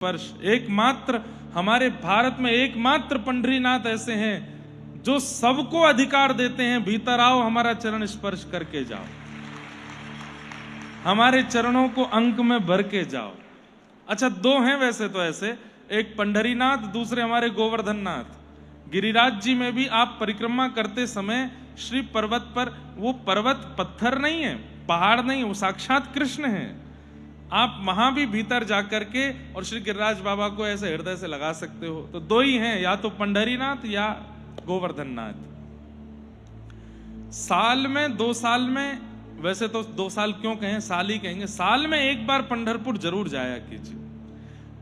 स्पर्श। एकमात्र हमारे भारत में एकमात्र पंढरीनाथ ऐसे हैं जो सबको अधिकार देते हैं, भीतर आओ, हमारा चरण स्पर्श करके जाओ, हमारे चरणों को अंक में भर के जाओ। अच्छा, दो हैं वैसे तो ऐसे, एक पंढरीनाथ, दूसरे हमारे गोवर्धननाथ। गिरिराज जी में भी आप परिक्रमा करते समय श्री पर्वत पर, वो पर्वत पत्थर नहीं है, पहाड़ नहीं, वो साक्षात कृष्ण है। आप वहां भी भीतर जाकर के और श्री गिरिराज बाबा को ऐसे हृदय से लगा सकते हो। तो दो ही हैं, या तो पंढरीनाथ या गोवर्धननाथ। साल में, 2 साल में, वैसे तो 2 साल क्यों कहें, साल ही कहेंगे, साल में एक बार पंढरपुर जरूर जाया कीजिए।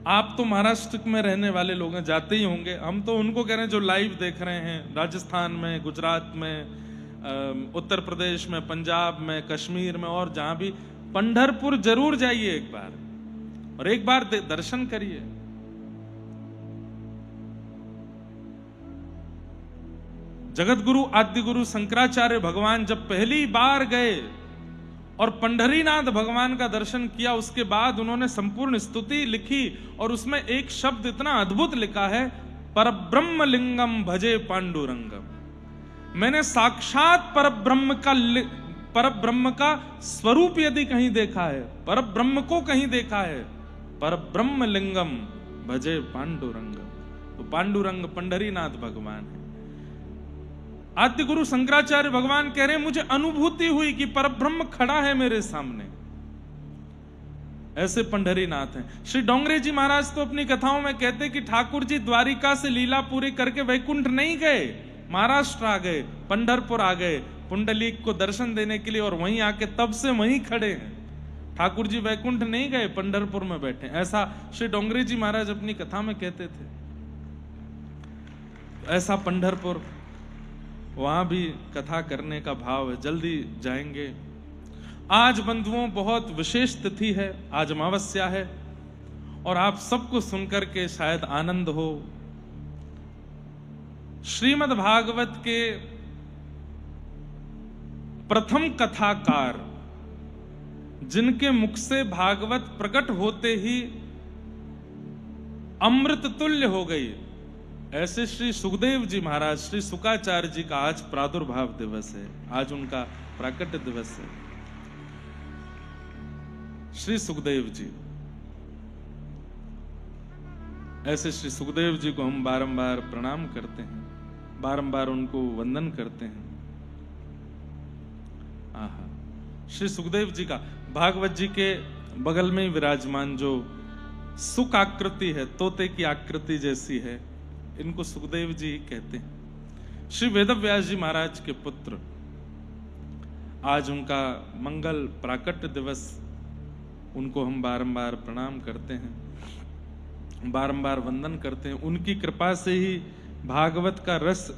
आप तो महाराष्ट्र में रहने वाले लोग हैं, जाते ही होंगे। हम तो उनको कह रहे हैं जो लाइव देख रहे हैं, राजस्थान में, गुजरात में, उत्तर प्रदेश में, पंजाब में, कश्मीर में, और जहां भी, पंढरपुर जरूर जाइए एक बार, और एक बार दर्शन करिए। जगत गुरु आद्य गुरु शंकराचार्य भगवान जब पहली बार गए और पंढरीनाथ भगवान का दर्शन किया, उसके बाद उन्होंने संपूर्ण स्तुति लिखी और उसमें एक शब्द इतना अद्भुत लिखा है, परब्रह्म लिंगम भजे पांडुरंगम। मैंने साक्षात परब्रह्म का स्वरूप यदि कहीं देखा है, परब्रह्म को कहीं देखा है, परब्रह्म लिंगम भजे पांडुरंगम। तो पांडुरंग पंढरीनाथ भगवान है। आद्य गुरु शंकराचार्य भगवान कह रहे हैं, मुझे अनुभूति हुई कि परब्रह्म खड़ा है मेरे सामने। ऐसे पंढरीनाथ हैं। श्री डोंगरे जी महाराज तो अपनी कथाओं में कहते कि ठाकुर जी द्वारिका से लीला पूरी करके वैकुंठ नहीं गए, महाराष्ट्र आ गए, पंढरपुर आ गए पुंडलीक को दर्शन देने के लिए, और वहीं आके तब से वहीं खड़े हैं। ठाकुर जी वैकुंठ नहीं गए, पंढरपुर में बैठे। ऐसा श्री डोंगरे जी महाराज अपनी कथा में कहते थे। ऐसा पंढरपुर, वहां भी कथा करने का भाव है, जल्दी जाएंगे। आज बंधुओं बहुत विशेष तिथि है, आज अमावस्या है, और आप सबको सुनकर के शायद आनंद हो। श्रीमद् भागवत के प्रथम कथाकार, जिनके मुख से भागवत प्रकट होते ही अमृत तुल्य हो गई, ऐसे श्री सुखदेव जी महाराज, श्री शुकाचार्य जी का आज प्रादुर्भाव दिवस है, आज उनका प्राकट्य दिवस है। श्री सुखदेव जी, ऐसे श्री सुखदेव जी को हम बारंबार प्रणाम करते हैं, बारंबार उनको वंदन करते हैं। आहा, श्री सुखदेव जी का, भागवत जी के बगल में ही विराजमान जो सुख आकृति है, तोते की आकृति जैसी है, इनको सुखदेव जी कहते हैं। श्री वेदव्यास जी महाराज के पुत्र, आज उनका मंगल प्राकट्य दिवस, उनको हम बारंबार प्रणाम करते हैं, बारंबार वंदन करते हैं। उनकी कृपा से ही भागवत का रस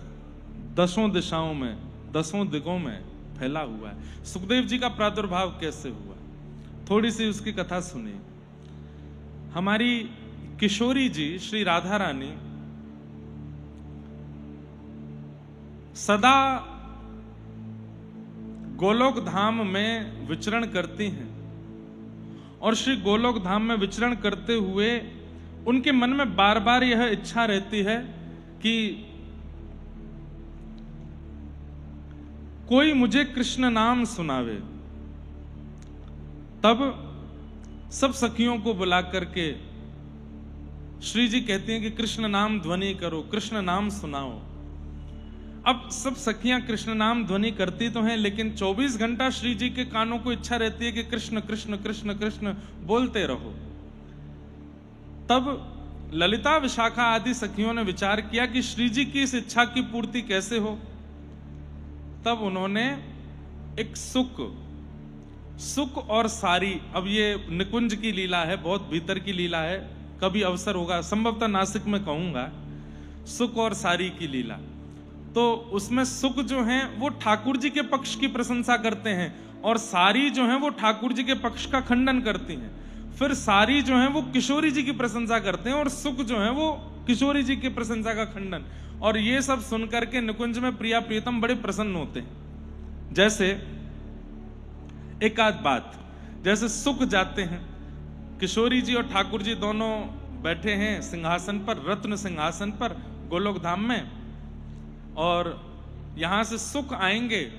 10 दिशाओं में, 10 दिगों में फैला हुआ है। सुखदेव जी का प्रादुर्भाव कैसे हुआ, थोड़ी सी उसकी कथा सुनिए। हमारी किशोरी जी श्री राधा रानी सदा गोलोक धाम में विचरण करती हैं, और श्री गोलोक धाम में विचरण करते हुए उनके मन में बार बार यह इच्छा रहती है कि कोई मुझे कृष्ण नाम सुनावे। तब सब सखियों को बुला करके श्री जी कहती हैं कि कृष्ण नाम ध्वनि करो, कृष्ण नाम सुनाओ। अब सब सखियां कृष्ण नाम ध्वनि करती तो हैं, लेकिन 24 घंटा श्री जी के कानों को इच्छा रहती है कि कृष्ण कृष्ण कृष्ण कृष्ण बोलते रहो। तब ललिता, विशाखा आदि सखियों ने विचार किया कि श्री जी की इस इच्छा की पूर्ति कैसे हो। तब उन्होंने एक सुक और सारी, अब ये निकुंज की लीला है, बहुत भीतर की लीला है, कभी अवसर होगा संभवतः नासिक में कहूंगा, सुक और सारी की लीला। तो उसमें सुक जो हैं वो ठाकुर जी के पक्ष की प्रशंसा करते हैं, और सारी जो हैं वो ठाकुर जी के पक्ष का खंडन करती हैं। फिर सारी जो हैं वो किशोरी जी की प्रशंसा करते हैं, और सुक जो हैं वो किशोरी जी की प्रशंसा का खंडन। और ये सब सुनकर के निकुंज में प्रिया प्रियतम बड़े प्रसन्न होते हैं। जैसे एक आध बात, जैसे सुक जाते हैं, किशोरी जी और ठाकुर जी दोनों बैठे हैं सिंहासन पर, रत्न सिंहासन पर गोलोक धाम में, और यहां से सुख आएंगे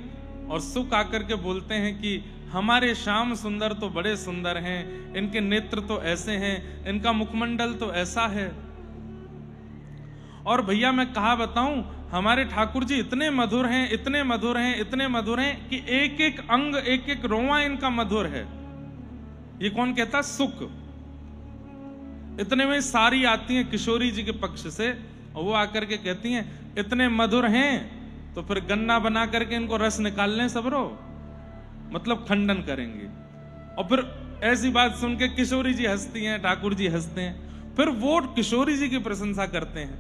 और सुख आकर के बोलते हैं कि हमारे श्याम सुंदर तो बड़े सुंदर हैं, इनके नेत्र तो ऐसे हैं, इनका मुखमंडल तो ऐसा है। और भैया मैं कहा बताऊं, हमारे ठाकुर जी इतने मधुर हैं, इतने मधुर हैं, इतने मधुर हैं कि एक एक अंग, एक एक रोंवा इनका मधुर है। ये कौन कहता? सुख। इतने में सारी आती हैं किशोरी जी के पक्ष से, और वो आकर के कहती हैं इतने मधुर हैं तो फिर गन्ना बना करके इनको रस निकाल लें सबरो, मतलब खंडन करेंगे। और फिर ऐसी बात सुन के किशोरी जी हंसती हैं, ठाकुर जी हंसते हैं, फिर वो किशोरी जी की प्रशंसा करते हैं।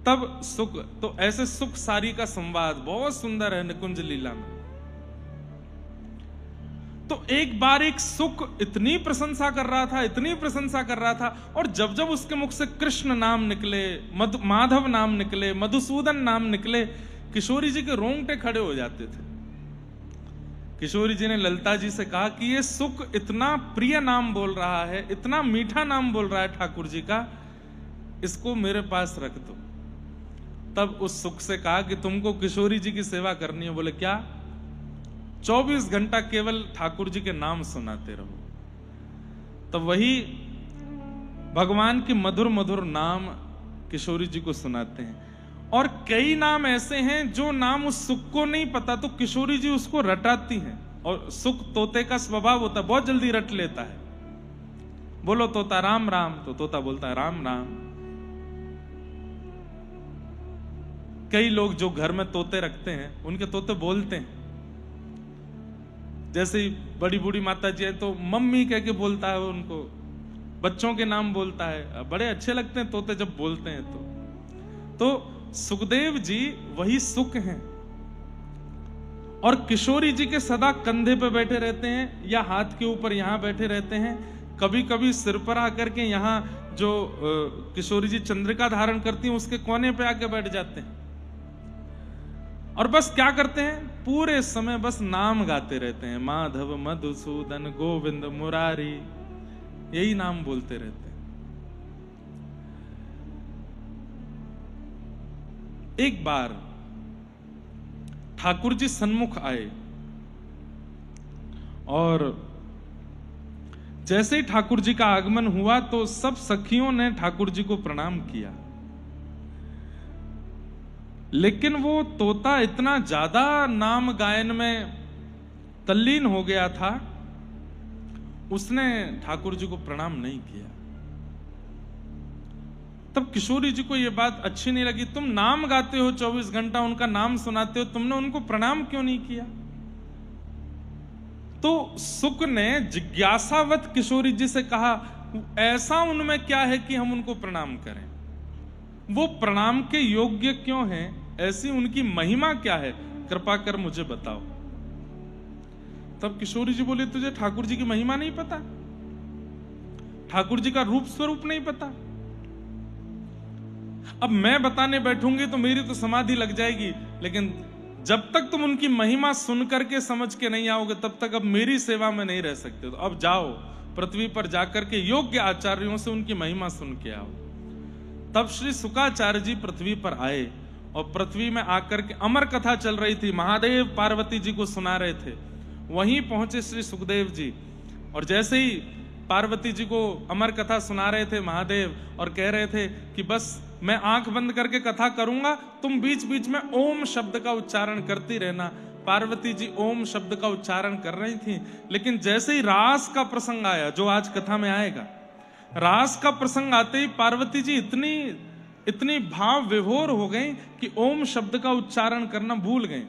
तब सुख, तो ऐसे सुख सारी का संवाद बहुत सुंदर है निकुंज लीला में। तो एक बार एक सुख इतनी प्रशंसा कर रहा था, इतनी प्रशंसा कर रहा था, और जब जब उसके मुख से कृष्ण नाम निकले, माधव नाम निकले, मधुसूदन नाम निकले, किशोरी जी के रोंगटे खड़े हो जाते थे। किशोरी जी ने ललिता जी से कहा कि ये सुख इतना प्रिय नाम बोल रहा है, इतना मीठा नाम बोल रहा है ठाकुर जी का, इसको मेरे पास रख दो। तब उस सुख से कहा कि तुमको किशोरी जी की सेवा करनी है। बोले क्या? 24 घंटा केवल ठाकुर जी के नाम सुनाते रहो। तो वही भगवान के मधुर मधुर नाम किशोरी जी को सुनाते हैं। और कई नाम ऐसे हैं जो नाम उस सुख को नहीं पता, तो किशोरी जी उसको रटाती हैं। और सुख तोते का स्वभाव होता है, बहुत जल्दी रट लेता है। बोलो तोता राम राम, तो तोता बोलता है राम राम। कई लोग जो घर में तोते रखते हैं, उनके तोते बोलते हैं। जैसे ही बड़ी बूढ़ी माता जी है तो मम्मी कह के बोलता है, उनको बच्चों के नाम बोलता है। बड़े अच्छे लगते हैं तोते जब बोलते हैं। तो सुखदेव जी वही सुख हैं। और किशोरी जी के सदा कंधे पे बैठे रहते हैं या हाथ के ऊपर यहां बैठे रहते हैं। कभी कभी सिर पर आकर के यहां जो किशोरी जी चंद्रिका धारण करती हैं उसके कोने पे आके बैठ जाते हैं। और बस क्या करते हैं? पूरे समय बस नाम गाते रहते हैं, माधव मधुसूदन गोविंद मुरारी, यही नाम बोलते रहते हैं। एक बार ठाकुर जी सन्मुख आए और जैसे ही ठाकुर जी का आगमन हुआ तो सब सखियों ने ठाकुर जी को प्रणाम किया। लेकिन वो तोता इतना ज्यादा नाम गायन में तल्लीन हो गया था, उसने ठाकुर जी को प्रणाम नहीं किया। तब किशोरी जी को यह बात अच्छी नहीं लगी। तुम नाम गाते हो, 24 घंटा उनका नाम सुनाते हो, तुमने उनको प्रणाम क्यों नहीं किया? तो सुक ने जिज्ञासावत किशोरी जी से कहा, ऐसा उनमें क्या है कि हम उनको प्रणाम करें? वो प्रणाम के योग्य क्यों हैं? ऐसी उनकी महिमा क्या है? कृपा कर मुझे बताओ। तब किशोरी जी बोले, तुझे ठाकुर जी की महिमा नहीं पता? ठाकुर जी का रूप स्वरूप नहीं पता? अब मैं बताने बैठूंगी तो मेरी तो समाधि लग जाएगी, लेकिन जब तक तुम उनकी महिमा सुन करके समझ के नहीं आओगे तब तक अब मेरी सेवा में नहीं रह सकते। तो अब जाओ पृथ्वी पर जाकर के योग्य आचार्यों से उनकी महिमा सुन के आओ। तब श्री शुकाचार्य जी पृथ्वी पर आए और पृथ्वी में आकर के अमर कथा चल रही थी, महादेव पार्वती जी को सुना रहे थे। वहीं पहुंचे श्री सुखदेव जी और जैसे ही पार्वती जी को अमर कथा सुना रहे थे महादेव और कह रहे थे कि बस मैं आंख बंद करके कथा करूंगा, तुम बीच बीच में ओम शब्द का उच्चारण करती रहना। पार्वती जी ओम शब्द का उच्चारण कर रही थी, लेकिन जैसे ही रास का प्रसंग आया, जो आज कथा में आएगा, रास का प्रसंग आते ही पार्वती जी इतनी भाव विभोर हो गई कि ओम शब्द का उच्चारण करना भूल गई।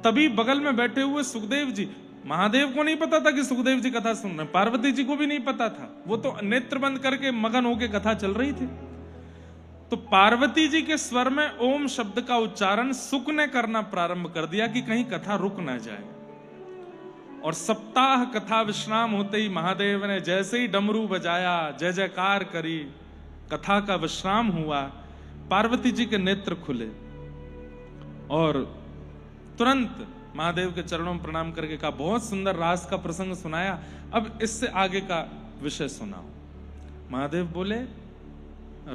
तभी बगल में बैठे हुए सुखदेव जी, महादेव को नहीं पता था कि सुखदेव जी कथा सुन रहे, पार्वती जी को भी नहीं पता था, वो तो नेत्र बंद करके मगन होके कथा चल रही थी। तो पार्वती जी के स्वर में ओम शब्द का उच्चारण सुख ने करना प्रारंभ कर दिया कि कहीं कथा रुक ना जाए। और सप्ताह कथा विश्राम होते ही महादेव ने जैसे ही डमरू बजाया, जय जयकार करी, कथा का विश्राम हुआ, पार्वती जी के नेत्र खुले और तुरंत महादेव के चरणों में प्रणाम करके कहा, बहुत सुंदर रास का प्रसंग सुनाया, अब इससे आगे का विषय सुनाओ। महादेव बोले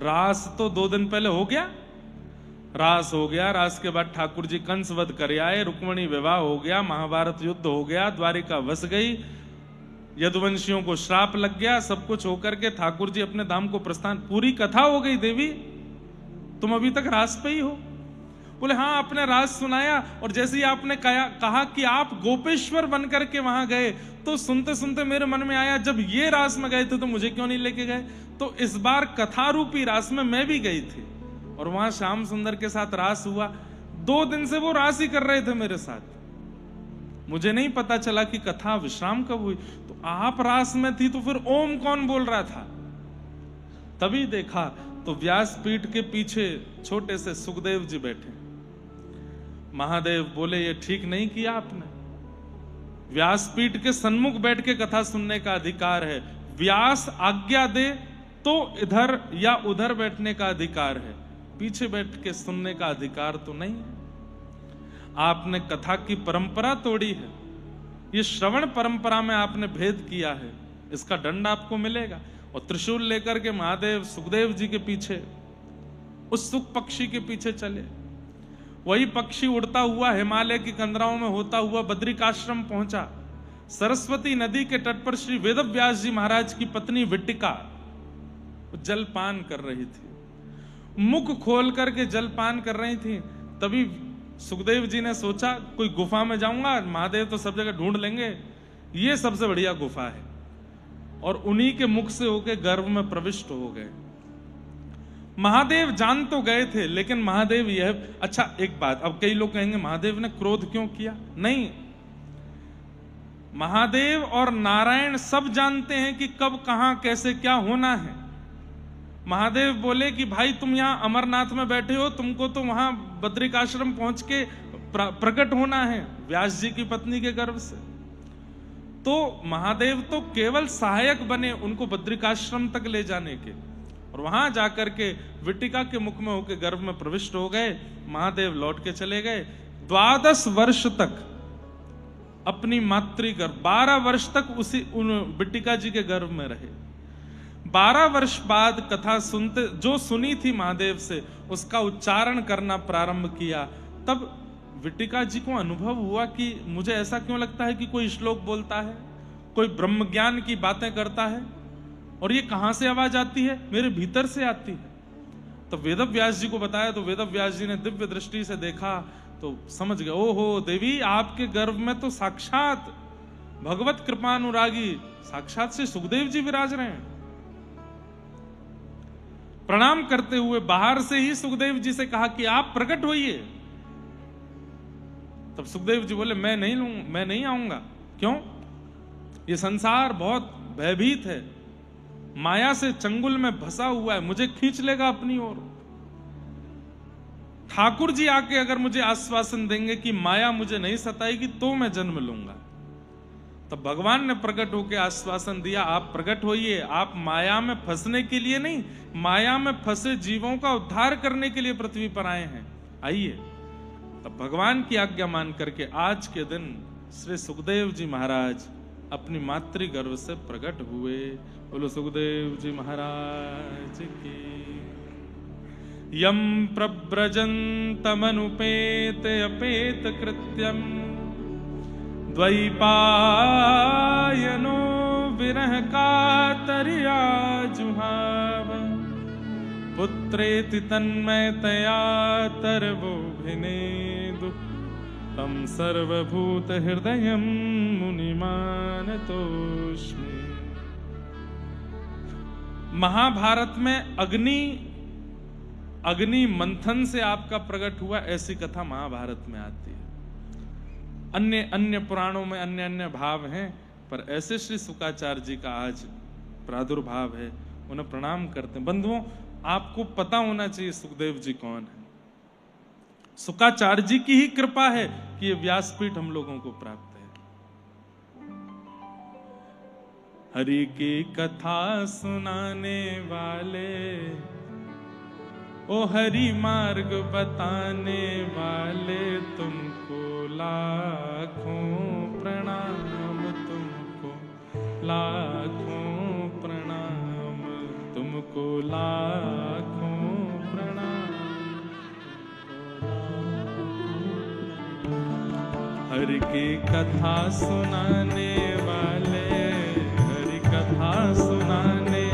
रास तो 2 दिन पहले हो गया, रास हो गया, रास के बाद ठाकुर जी कंस वध कर आए, रुक्मिणी विवाह हो गया, महाभारत युद्ध हो गया, द्वारिका बस गई, यदुवंशियों को श्राप लग गया, सब कुछ होकर के ठाकुर जी अपने धाम को प्रस्थान, पूरी कथा हो गई देवी, तुम अभी तक रास पे ही हो। बोले हाँ, आपने रास सुनाया, और जैसे ही आपने कहा कि आप गोपेश्वर बन करके वहां गए, तो सुनते सुनते मेरे मन में आया जब ये रास में गए थे तो मुझे क्यों नहीं लेके गए। तो इस बार कथा रूपी रास में मैं भी गई थी और वहां श्याम सुंदर के साथ रास हुआ। 2 दिन से वो रास ही कर रहे थे मेरे साथ, मुझे नहीं पता चला कि कथा विश्राम कब हुई। तो आप रास में थी तो फिर ओम कौन बोल रहा था? तभी देखा तो व्यासपीठ के पीछे छोटे से सुखदेव जी बैठे। महादेव बोले ये ठीक नहीं किया आपने, व्यासपीठ के सन्मुख बैठ के कथा सुनने का अधिकार है, व्यास आज्ञा दे तो इधर या उधर बैठने का अधिकार है, पीछे बैठ के सुनने का अधिकार तो नहीं है। आपने कथा की परंपरा तोड़ी है, ये श्रवण परंपरा में आपने भेद किया है, इसका दंड आपको मिलेगा। और त्रिशूल लेकर के महादेव सुखदेव जी के पीछे, उस सुख पक्षी के पीछे चले। वही पक्षी उड़ता हुआ हिमालय की कंदराओं में होता हुआ बद्रिकाश्रम पहुंचा। सरस्वती नदी के तट पर श्री वेदव्यास जी महाराज की पत्नी विट्टिका जलपान कर रही थी, मुख खोल करके जलपान कर रही थी। तभी सुखदेव जी ने सोचा कोई गुफा में जाऊंगा, महादेव तो सब जगह ढूंढ लेंगे, ये सबसे बढ़िया गुफा है, और उन्हीं के मुख से होके गर्भ में प्रविष्ट हो गए। महादेव जान तो गए थे, लेकिन महादेव यह, अच्छा एक बात, अब कई लोग कहेंगे महादेव ने क्रोध क्यों किया? नहीं, महादेव और नारायण सब जानते हैं कि कब कहां कैसे क्या होना है। महादेव बोले कि भाई तुम यहां अमरनाथ में बैठे हो, तुमको तो वहां बद्रिकाश्रम पहुंच के प्रकट होना है व्यास जी की पत्नी के गर्भ से। तो महादेव तो केवल सहायक बने उनको बद्रिकाश्रम तक ले जाने के, और वहां जाकर के विट्टिका के मुख में होकर गर्भ में प्रविष्ट हो गए। महादेव लौट के चले गए। 12 वर्ष तक अपनी मातृ गर्भ, 12 वर्ष तक उसी विट्टिका जी के गर्भ में रहे। 12 वर्ष बाद कथा सुनते, जो सुनी थी महादेव से, उसका उच्चारण करना प्रारंभ किया। तब विट्टिका जी को अनुभव हुआ कि मुझे ऐसा क्यों लगता है कि कोई श्लोक बोलता है, कोई ब्रह्म ज्ञान की बातें करता है, और ये कहां से आवाज आती है? मेरे भीतर से आती है। तो वेदव्यास जी को बताया, तो वेदव्यास जी ने दिव्य दृष्टि से देखा तो समझ गए, ओहो देवी, आपके गर्भ में तो साक्षात भगवत कृपानुरागी साक्षात से सुखदेव जी विराज रहे हैं। प्रणाम करते हुए बाहर से ही सुखदेव जी से कहा कि आप प्रकट होइए। तब सुखदेव जी बोले मैं नहीं आऊंगा। क्यों? ये संसार बहुत भयभीत है, माया से चंगुल में फंसा हुआ है, मुझे खींच लेगा अपनी ओर। ठाकुर जी आके अगर मुझे आश्वासन देंगे कि माया मुझे नहीं सताएगी तो मैं जन्म लूंगा। तब भगवान ने प्रकट होकर आश्वासन दिया, आप प्रकट होइए, आप माया में फंसने के लिए नहीं, माया में फंसे जीवों का उद्धार करने के लिए पृथ्वी पर आए हैं, आइए। तब भगवान की आज्ञा मान करके आज के दिन श्री सुखदेव जी महाराज अपनी मातृ गर्भ से प्रकट हुए। बोलो सुखदेव जी महाराज की। यम प्रव्रजन्तमनुपेत अपेत कृत्यम द्वैपायनो विरह कातर्या जुहाव पुत्रेति तन्मयतया तरवोभिनेदु तम सर्वभूत हृदयं मुनिमानतोस्मि। महाभारत में अग्नि मंथन से आपका प्रकट हुआ, ऐसी कथा महाभारत में आती है। अन्य अन्य पुराणों में अन्य अन्य भाव हैं, पर ऐसे श्री शुकाचार्य जी का आज प्रादुर्भाव है, उन्हें प्रणाम करते हैं। बंधुओं, आपको पता होना चाहिए सुखदेव जी कौन है। शुकाचार्य जी की ही कृपा है कि ये व्यासपीठ हम लोगों को प्राप्त है। हरि की कथा सुनाने वाले, ओ हरि मार्ग बताने वाले, तुमको लाखों प्रणाम, तुमको लाखों प्रणाम। तुमको लाखों प्रणाम। हरि की कथा सुनाने वाले, हरि कथा सुनाने,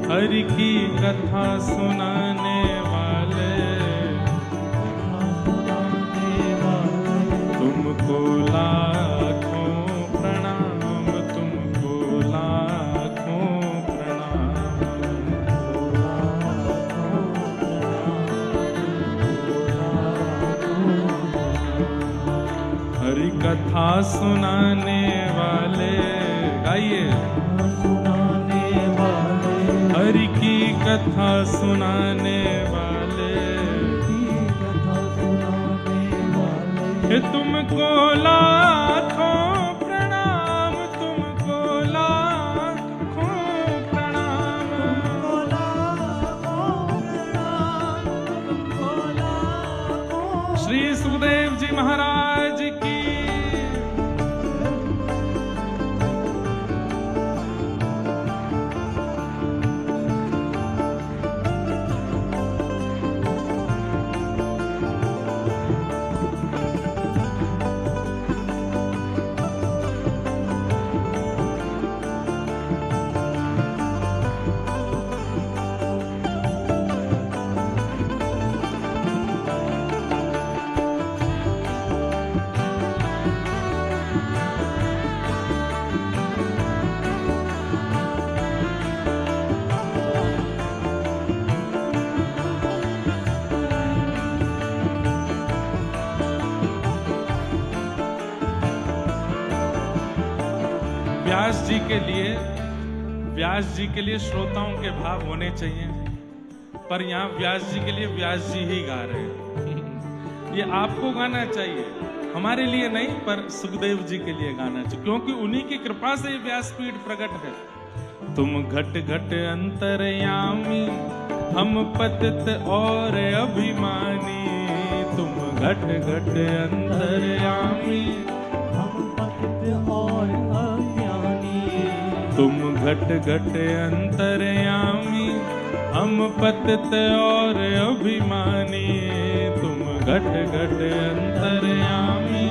हरि की कथा सुनाने वाले, तुमको लाखों प्रणाम, तुमको लाखों प्रणाम। हरि कथा सुनाने वाले, गाइए, हरि की कथा सुनाने वाले, हे तुमको लाखों प्रणाम, तुमको लाखों प्रणाम, तुमको लाखों प्रणाम, तुमको लाखों। श्री सुखदेव जी महाराज की। व्यास जी के लिए श्रोताओं के भाव होने चाहिए, पर यहाँ व्यास जी के लिए व्यास जी ही गा रहे हैं। ये आपको गाना चाहिए, हमारे लिए नहीं, पर सुखदेव जी के लिए गाना चाहिए, क्योंकि उन्हीं की कृपा से व्यासपीठ प्रकट है। तुम घट घट अंतर्यामी, हम पतित और अभिमानी। तुम घट घट अंतर्यामी, हम पतित और अज्ञानी। तुम घट घट अंतर्यामी, हम पतित और अभिमानी। तुम घट घट अंतर्यामी,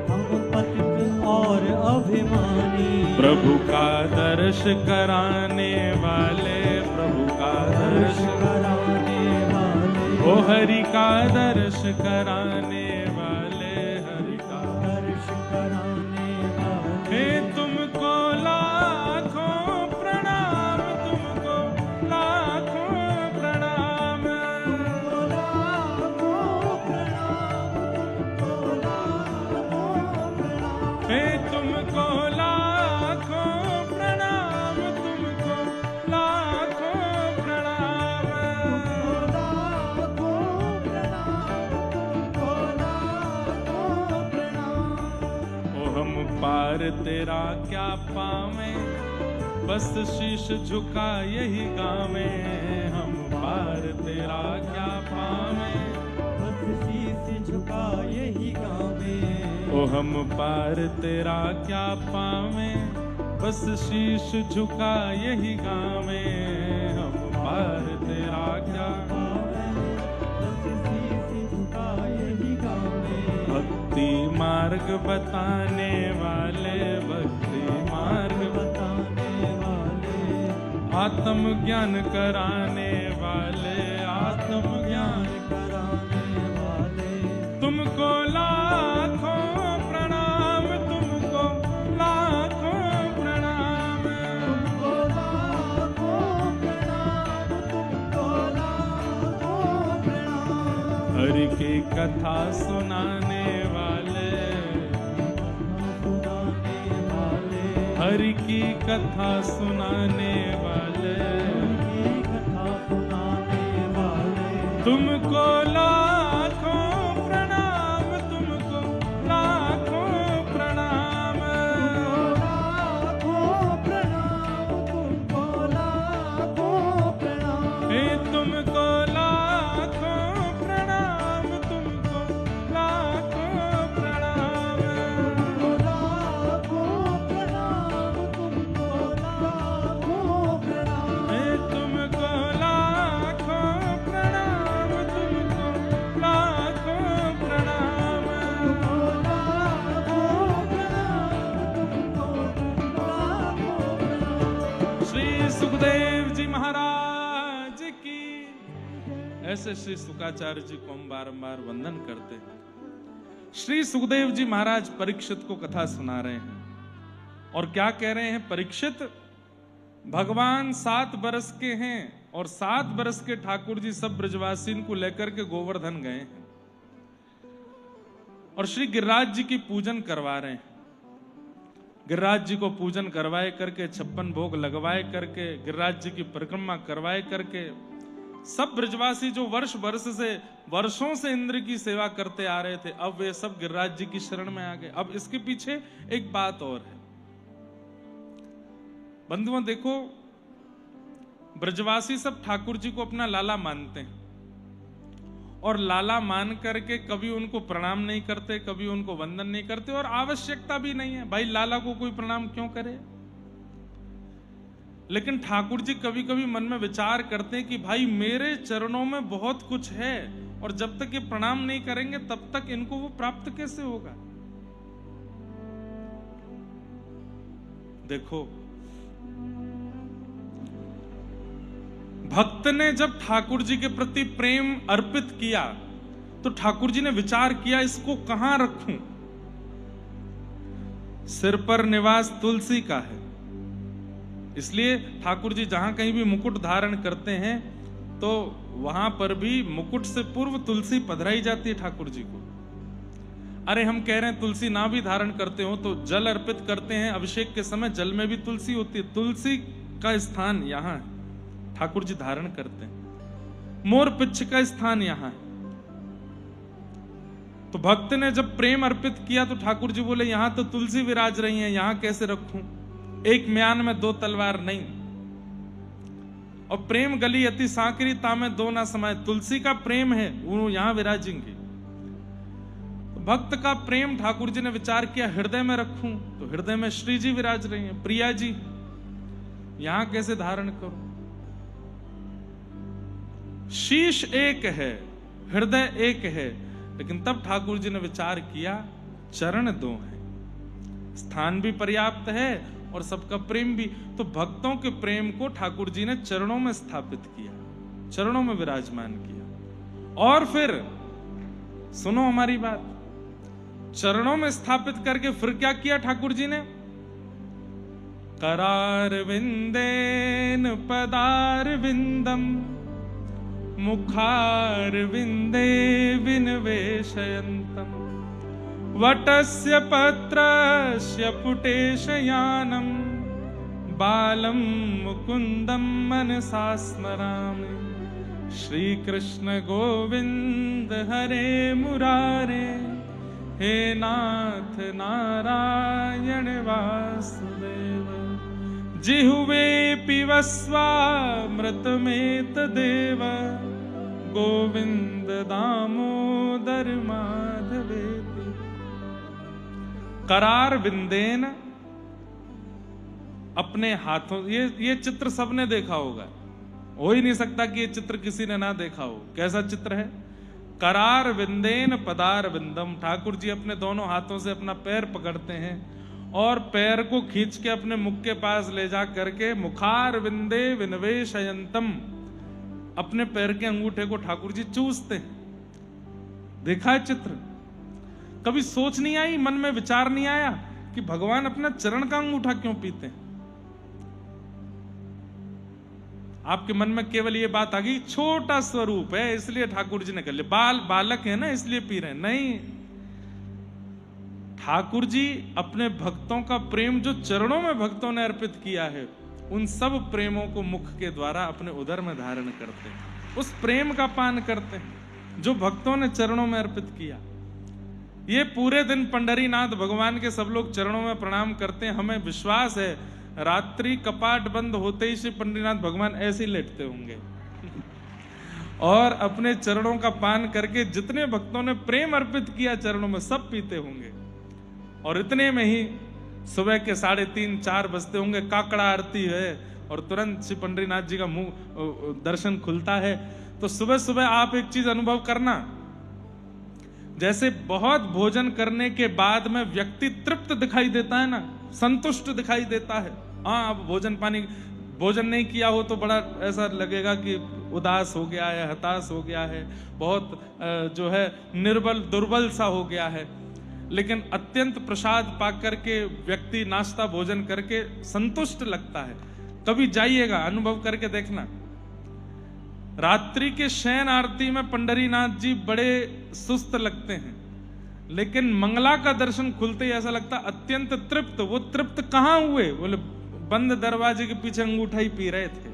हम पतित और अभिमानी। प्रभु का दर्श कराने वाले, प्रभु का दर्श कराने वाले, ओ हरि का दर्श कराने वाले, हरि का दर्श कराने वाले। हे तुमको लाखों प्रणाम, तुमको लाखों प्रणाम, तुमको लाखों प्रणाम, तुमको लाखों प्रणाम। हे तुमको लाखों प्रणाम, तुमको लाखों प्रणाम, तुमको लाखों प्रणाम। ओ हम पार तेरा क्या पावे, बस शीश झुका यही गावे। हम पार तेरा क्या पावे, बस शीश झुका यही गावे। ओ हम पार तेरा क्या पावे, बस शीश झुका यही गावे। हम पार तेरा क्या पावे, बस शीश झुका यही गावे। भक्ति मार्ग बताने वाले, भक्ति मार्ग बताने वाले, आत्म ज्ञान कराने वाले, आत्म ज्ञान कराने वाले। तुमको लाखों प्रणाम, तुमको लाखों प्रणाम, तुमको लाखों प्रणाम, तुमको लाखों प्रणाम। हरि की कथा सुनाने वाले, हरि की कथा सुनाने वाले, तुमको लाखों प्रणाम, तुमको लाखों प्रणाम, लाखों प्रणाम, तुमको लाखों प्रणाम। हे तुमको लाखों प्रणाम, तुमको लाखों प्रणाम, तुमको लाखों प्रणाम, तुमको लाखों प्रणाम। हे जी महाराज की। ऐसे श्री शुकाचार्य जी को हम बारंबार वंदन करते हैं। श्री सुखदेव जी महाराज परीक्षित को कथा सुना रहे हैं और क्या कह रहे हैं? परीक्षित, भगवान 7 बरस के हैं और 7 बरस के ठाकुर जी सब ब्रजवासीन को लेकर के गोवर्धन गए हैं और श्री गिरिराज जी की पूजन करवा रहे हैं। गिरिराज जी को पूजन करवाए करके 56 भोग लगवाए करके गिरिराज जी की परिक्रमा करवाए करके सब ब्रजवासी जो वर्षों से इंद्र की सेवा करते आ रहे थे, अब वे सब गिरिराज जी की शरण में आ गए। अब इसके पीछे एक बात और है बंधुओं, देखो ब्रजवासी सब ठाकुर जी को अपना लाला मानते हैं और लाला मान करके कभी उनको प्रणाम नहीं करते, कभी उनको वंदन नहीं करते और आवश्यकता भी नहीं है। भाई लाला को कोई प्रणाम क्यों करे? लेकिन ठाकुर जी कभी कभी मन में विचार करते हैं कि भाई मेरे चरणों में बहुत कुछ है और जब तक ये प्रणाम नहीं करेंगे तब तक इनको वो प्राप्त कैसे होगा? देखो, भक्त ने जब ठाकुर जी के प्रति प्रेम अर्पित किया तो ठाकुर जी ने विचार किया इसको कहां रखूं? सिर पर निवास तुलसी का है, इसलिए ठाकुर जी जहां कहीं भी मुकुट धारण करते हैं तो वहां पर भी मुकुट से पूर्व तुलसी पधराई जाती है ठाकुर जी को। अरे हम कह रहे हैं तुलसी ना भी धारण करते हो तो जल अर्पित करते हैं, अभिषेक के समय जल में भी तुलसी होती है। तुलसी का स्थान यहां है, ठाकुर जी धारण करते हैं। मोर पिच्छ का स्थान यहां है। तो भक्त ने जब प्रेम अर्पित किया तो ठाकुर जी बोले यहां तो तुलसी विराज रही है, यहां कैसे रखूं? एक म्यान में 2 तलवार नहीं। और प्रेम गली अति सांकरी तामे 2 ना समाये, तुलसी का प्रेम है वो यहां विराजेंगे। तो भक्त का प्रेम ठाकुर जी ने विचार किया हृदय में रखूं, तो हृदय में श्री जी विराज रही हैं, प्रिया जी, यहां कैसे धारण करूं? शीश एक है, हृदय एक है, लेकिन तब ठाकुर जी ने विचार किया चरण 2 हैं, स्थान भी पर्याप्त है और सबका प्रेम भी। तो भक्तों के प्रेम को ठाकुर जी ने चरणों में स्थापित किया, चरणों में विराजमान किया। और फिर सुनो हमारी बात, चरणों में स्थापित करके फिर क्या किया ठाकुर जी ने? करार विंदेन पदार विंदम मुखार विंदे विनवेशयन्तम वटस्य पत्रस्य पुटेशयानं बालं मुकुन्दं मनसा स्मरामि। श्री कृष्ण गोविंद हरे मुरारे, हे नाथ नारायण वासुदेव। जिह्वे पिबस्वामृतमेतदेव गोविंद दामोदर माधवेति। करार विंदेन, अपने हाथों, ये चित्र सबने देखा होगा, हो ही नहीं सकता कि ये चित्र किसी ने ना देखा हो। कैसा चित्र है? करार विंदेन पदार विंदम, ठाकुर जी अपने दोनों हाथों से अपना पैर पकड़ते हैं और पैर को खींच के अपने मुख के पास ले जा करके मुखार विंदे विनवेशयन्तम, अपने पैर के अंगूठे को ठाकुर जी चूसते हैं। देखा है चित्र? कभी सोच नहीं आई, मन में विचार नहीं आया कि भगवान अपना चरण का अंगूठा क्यों पीते हैं? आपके मन में केवल ये बात आ गई छोटा स्वरूप है इसलिए ठाकुर जी ने कर लिया, बालक है ना इसलिए पी रहे हैं। नहीं, ठाकुर जी अपने भक्तों का प्रेम जो चरणों में भक्तों ने अर्पित किया है, उन सब प्रेमों को मुख के द्वारा अपने उदर में धारण करते हैं, उस प्रेम का पान करते हैं जो भक्तों ने चरणों में अर्पित किया। ये पूरे दिन पंढरीनाथ भगवान के सब लोग चरणों में प्रणाम करते हैं। हमें विश्वास है रात्रि कपाट बंद होते ही श्री पंढरीनाथ भगवान ऐसे ही लेटते होंगे और अपने चरणों का पान करके जितने भक्तों ने प्रेम अर्पित किया चरणों में सब पीते होंगे। और इतने में ही सुबह के 3:30-4 बजते होंगे, काकड़ा आरती है और तुरंत श्री पंढरीनाथ जी का मुंह दर्शन खुलता है। तो सुबह सुबह आप एक चीज अनुभव करना, जैसे बहुत भोजन करने के बाद में व्यक्ति तृप्त दिखाई देता है ना, संतुष्ट दिखाई देता है। हाँ, अब भोजन पानी भोजन नहीं किया हो तो बड़ा ऐसा लगेगा कि उदास हो गया है, हताश हो गया है, बहुत जो है निर्बल दुर्बल सा हो गया है। लेकिन अत्यंत प्रसाद पाकर करके व्यक्ति नाश्ता भोजन करके संतुष्ट लगता है। कभी जाइएगा, अनुभव करके देखना। रात्रि के शयन आरती में पंडरीनाथ जी बड़े सुस्त लगते हैं, लेकिन मंगला का दर्शन खुलते ही ऐसा लगता अत्यंत तृप्त। वो तृप्त कहां हुए? बोले बंद दरवाजे के पीछे अंगूठा ही पी रहे थे।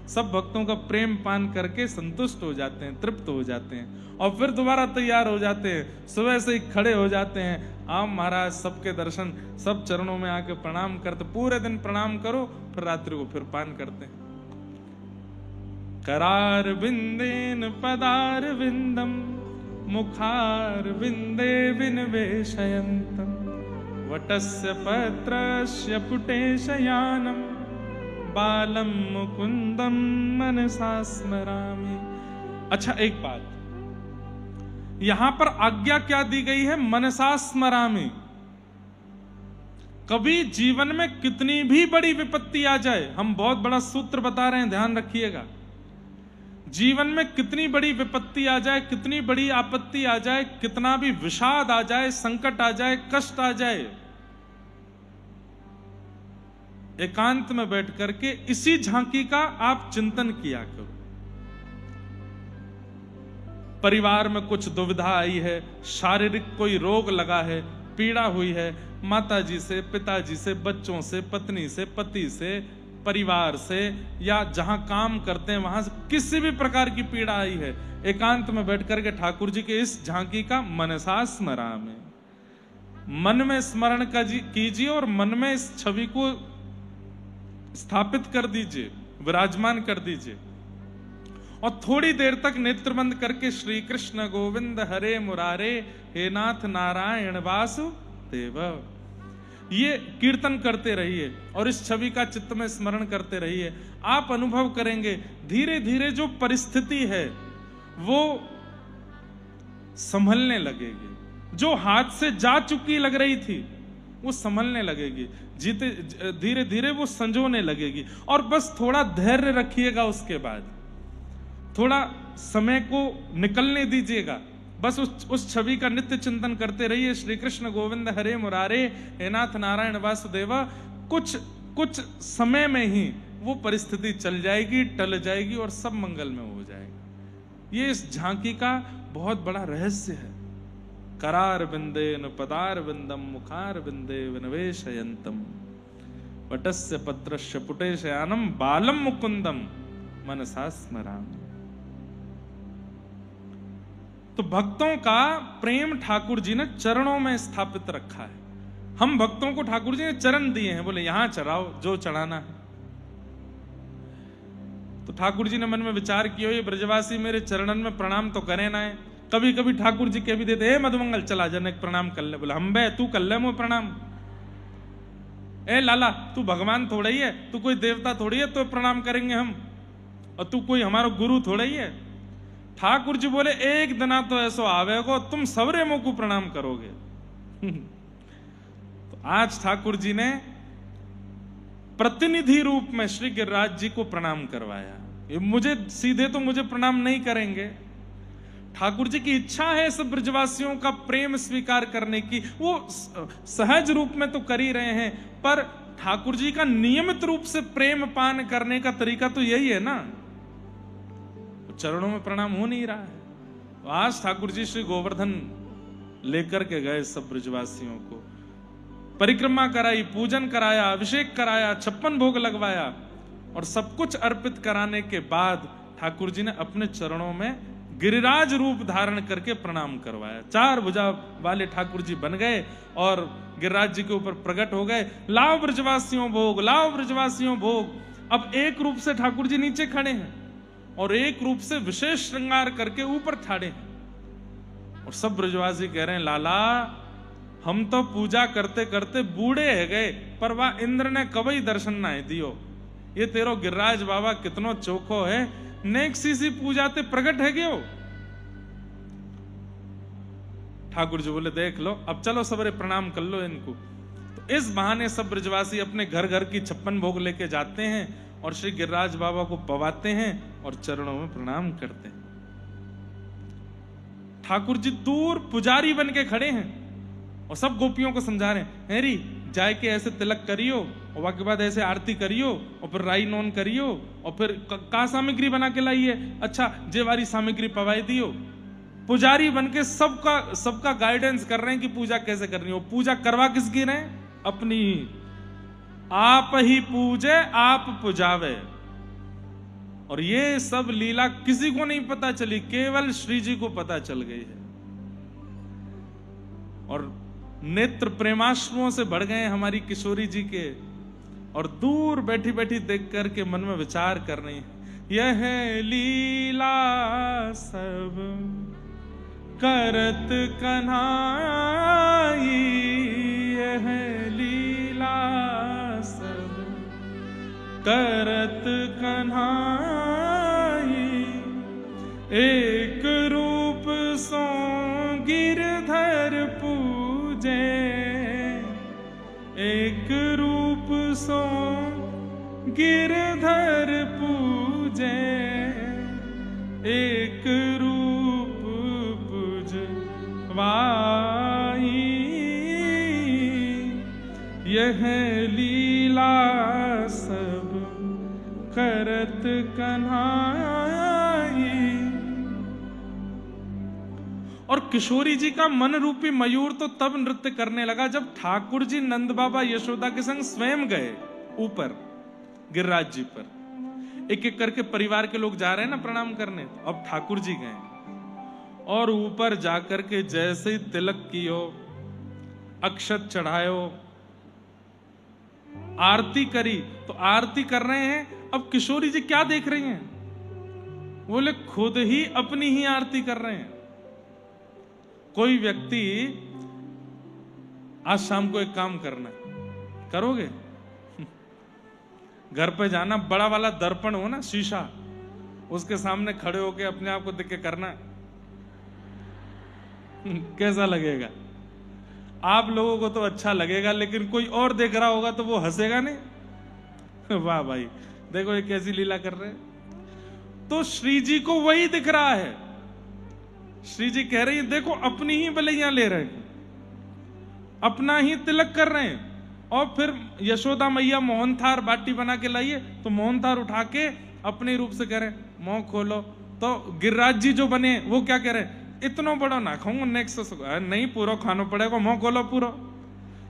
सब भक्तों का प्रेम पान करके संतुष्ट हो जाते हैं, तृप्त हो जाते हैं और फिर दोबारा तैयार हो जाते हैं। सुबह से ही खड़े हो जाते हैं, आप महाराज सबके दर्शन, सब चरणों में आके प्रणाम करते, पूरे दिन प्रणाम करो, फिर रात्रि को फिर पान करते हैं। करार बिंदेन पदार विंदम मुखार बिंदे विनिवेशयन्तम वटस्य पत्रस्य पुटे शयानम बालम मुकुंदम मनसा स्मरामि। अच्छा, एक बात यहां पर आज्ञा क्या दी गई है? मनसा स्मरामि। कभी जीवन में कितनी भी बड़ी विपत्ति आ जाए, हम बहुत बड़ा सूत्र बता रहे हैं, ध्यान रखिएगा। जीवन में कितनी बड़ी विपत्ति आ जाए, कितनी बड़ी आपत्ति आ जाए, कितना भी विषाद आ जाए, संकट आ जाए, कष्ट आ जाए, एकांत में बैठ करके इसी झांकी का आप चिंतन किया करो। परिवार में कुछ दुविधा आई है, शारीरिक कोई रोग लगा है, पीड़ा हुई है, माताजी से, पिताजी से, बच्चों से, पत्नी से, पति से, परिवार से, या जहां काम करते हैं वहां से किसी भी प्रकार की पीड़ा आई है, एकांत में बैठ करके ठाकुर जी के इस झांकी का मनसा स्मरामि, मन में स्मरण कीजिए और मन में इस छवि को स्थापित कर दीजिए, विराजमान कर दीजिए और थोड़ी देर तक नेत्र बंद करके श्री कृष्ण गोविंद हरे मुरारे हे नाथ नारायण वासुदेव ये कीर्तन करते रहिए और इस छवि का चित्त में स्मरण करते रहिए। आप अनुभव करेंगे धीरे धीरे जो परिस्थिति है वो संभलने लगेगी, जो हाथ से जा चुकी लग रही थी वो संभलने लगेगी, जीते धीरे धीरे वो संजोने लगेगी। और बस थोड़ा धैर्य रखिएगा, उसके बाद थोड़ा समय को निकलने दीजिएगा, बस उस छवि का नित्य चिंतन करते रहिए। श्री कृष्ण गोविंद हरे मुरारे हे नाथ नारायण वासुदेव। कुछ समय में ही वो परिस्थिति चल जाएगी, टल जाएगी और सब मंगल में हो जाएगा। ये इस झांकी का बहुत बड़ा रहस्य है। करार बिंदेन पदार बिंदम मुखार बिंदे विनिवेशयन्तम वटस्य पत्रस्य पुटे शयानम बालम मुकुंदम मनसा स्मरामि। तो भक्तों का प्रेम ठाकुर जी ने चरणों में स्थापित रखा है। हम भक्तों को ठाकुर जी ने चरण दिए हैं, बोले यहां चढ़ाओ जो चढ़ाना है। तो ठाकुर जी ने मन में विचार किया, ये ब्रजवासी मेरे चरणन में प्रणाम तो करे ना है। कभी कभी ठाकुर जी कह भी देते, हे मधुमंगल चला जन एक प्रणाम कर ले। बोला हम बे तू कर ले मुझे प्रणाम। ए लाला तू भगवान थोड़ा ही है, तू कोई देवता थोड़ी है तो प्रणाम करेंगे हम, और तू कोई हमारा गुरु थोड़ा ही है। ठाकुर जी बोले एक दिना तो ऐसो आवेगो तुम सबरे मुंह को प्रणाम करोगे। तो आज ठाकुर जी ने प्रतिनिधि रूप में श्री गिरिराज जी को प्रणाम करवाया। ये मुझे सीधे तो मुझे प्रणाम नहीं करेंगे, ठाकुर जी की इच्छा है सब ब्रजवासियों का प्रेम स्वीकार करने की, वो सहज रूप में तो कर ही रहे हैं, पर ठाकुर जी का नियमित रूप से प्रेम पान करने का तरीका तो यही है ना। चरणों में प्रणाम हो नहीं रहा है। तो आज ठाकुर जी श्री गोवर्धन लेकर के गए सब ब्रजवासियों को, परिक्रमा कराई, पूजन कराया, अभिषेक कराया, 56 भोग लगवाया और सब कुछ अर्पित कराने के बाद ठाकुर जी ने अपने चरणों में गिरिराज रूप धारण करके प्रणाम करवाया। 4 भुजा वाले ठाकुर जी बन गए और गिरिराज जी के ऊपर प्रकट हो गए। लाओ ब्रजवासियों भोग, लाओ ब्रजवासियों भोग। अब एक रूप से ठाकुर जी नीचे खड़े हैं और एक रूप से विशेष श्रृंगार करके ऊपर ठाड़े हैं। और सब ब्रजवासी कह रहे हैं, लाला हम तो पूजा करते करते बूढ़े है गए, पर वाह इंद्र ने कभी दर्शन ना दियो। ये तेरो गिरिराज बाबा कितनो चोखो है, नेक सी पूजा ते प्रकट है गयो। ठाकुर जी बोले देख लो, अब चलो सबरे प्रणाम कर लो इनको। तो इस बहाने सब ब्रजवासी अपने घर घर की 56 भोग लेके जाते हैं और श्री गिरिराज बाबा को पवाते हैं और चरणों में प्रणाम करते हैं। ठाकुर जी दूर पुजारी बन के खड़े हैं और सब गोपियों को समझा रहे हैं, हेरी जाए के ऐसे तिलक करियो और बाकी बाद ऐसे आरती करियो और फिर राई नोन करियो और फिर का सामग्री बना के लाइए, अच्छा जेवारी सामग्री पवाई दियो। पुजारी बन के सबका गाइडेंस कर रहे हैं कि पूजा कैसे करनी हो। पूजा करवा किसकी रहे? अपनी ही। आप ही पूजे आप पुजावे। और ये सब लीला किसी को नहीं पता चली, केवल श्री जी को पता चल गई है। और नेत्र प्रेमाश्रुओं से बढ़ गए हमारी किशोरी जी के, और दूर बैठी बैठी देख करके मन में विचार कर रही है, यह लीला सब करत कन्हाई, यह लीला सब करत कन्हाई, एक रूप सो गिरधर पूजे, एक रूप सो गिरधर पूजे, एक रूप पूजवाई, यह लीला सब करत कन्हाई। और किशोरी जी का मन रूपी मयूर तो तब नृत्य करने लगा जब ठाकुर जी नंद बाबा यशोदा के संग स्वयं गए ऊपर गिरिराज जी पर। एक एक करके परिवार के लोग जा रहे हैं ना प्रणाम करने, तो अब ठाकुर जी गए और ऊपर जाकर के जैसे ही तिलक कियो, अक्षत चढ़ायो, आरती करी, तो आरती कर रहे हैं। अब किशोरी जी क्या देख रही हैं? बोले खुद ही अपनी ही आरती कर रहे हैं। कोई व्यक्ति आज शाम को एक काम करना, करोगे? घर पे जाना, बड़ा वाला दर्पण हो ना, शीशा, उसके सामने खड़े होके अपने आप को देख के करना, कैसा लगेगा? आप लोगों को तो अच्छा लगेगा, लेकिन कोई और देख रहा होगा तो वो हंसेगा नहीं। वाह भाई, देखो ये कैसी लीला कर रहे हैं। तो श्री जी को वही दिख रहा है। श्री जी कह रही है, देखो अपनी ही बलैया ले रहे हैं, अपना ही तिलक कर रहे हैं। और फिर यशोदा मैया मोहनथार बाटी बना के लाइए, तो मोहनथार उठा के अपने रूप से कह रहे मुंह खोलो। तो गिरिराज जी जो बने वो क्या कह रहे, इतना बड़ा ना खाऊंगा, नेक्स्ट नहीं, पूरा खाना पड़ेगा, मुंह खोलो पूरा।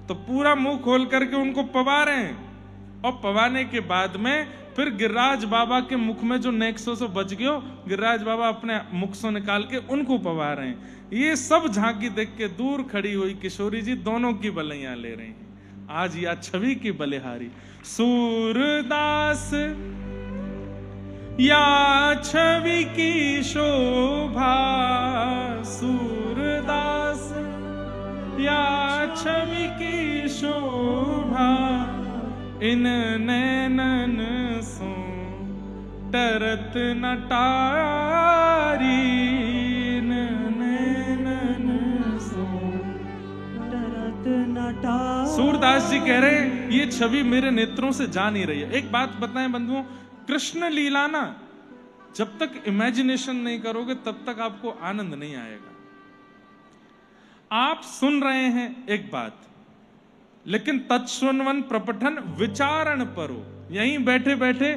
तो पूरा मुंह खोल करके उनको पवा रहे हैं। और पवाने के बाद में फिर गिरिराज बाबा के मुख में जो नेक्सो से बच गयो, गिरिराज बाबा अपने मुख से निकाल के उनको पवा रहे हैं। ये सब झांकी देख के दूर खड़ी हुई किशोरी जी दोनों की बलैया ले रही हैं। आज या छवि की बलिहारी, सूरदास या छवि की शोभा, सूरदास या छवि की शोभा, इन नैनन सो टरत न टारी, इन नैनन सो टरत न टारी। सूरदास जी कह रहे हैं ये छवि मेरे नेत्रों से जा नहीं रही है। एक बात बताएं बंधुओं, कृष्ण लीला ना जब तक इमेजिनेशन नहीं करोगे तब तक आपको आनंद नहीं आएगा। आप सुन रहे हैं एक बात, लेकिन तत्सुनवन प्रपठन विचारण परो, यहीं बैठे बैठे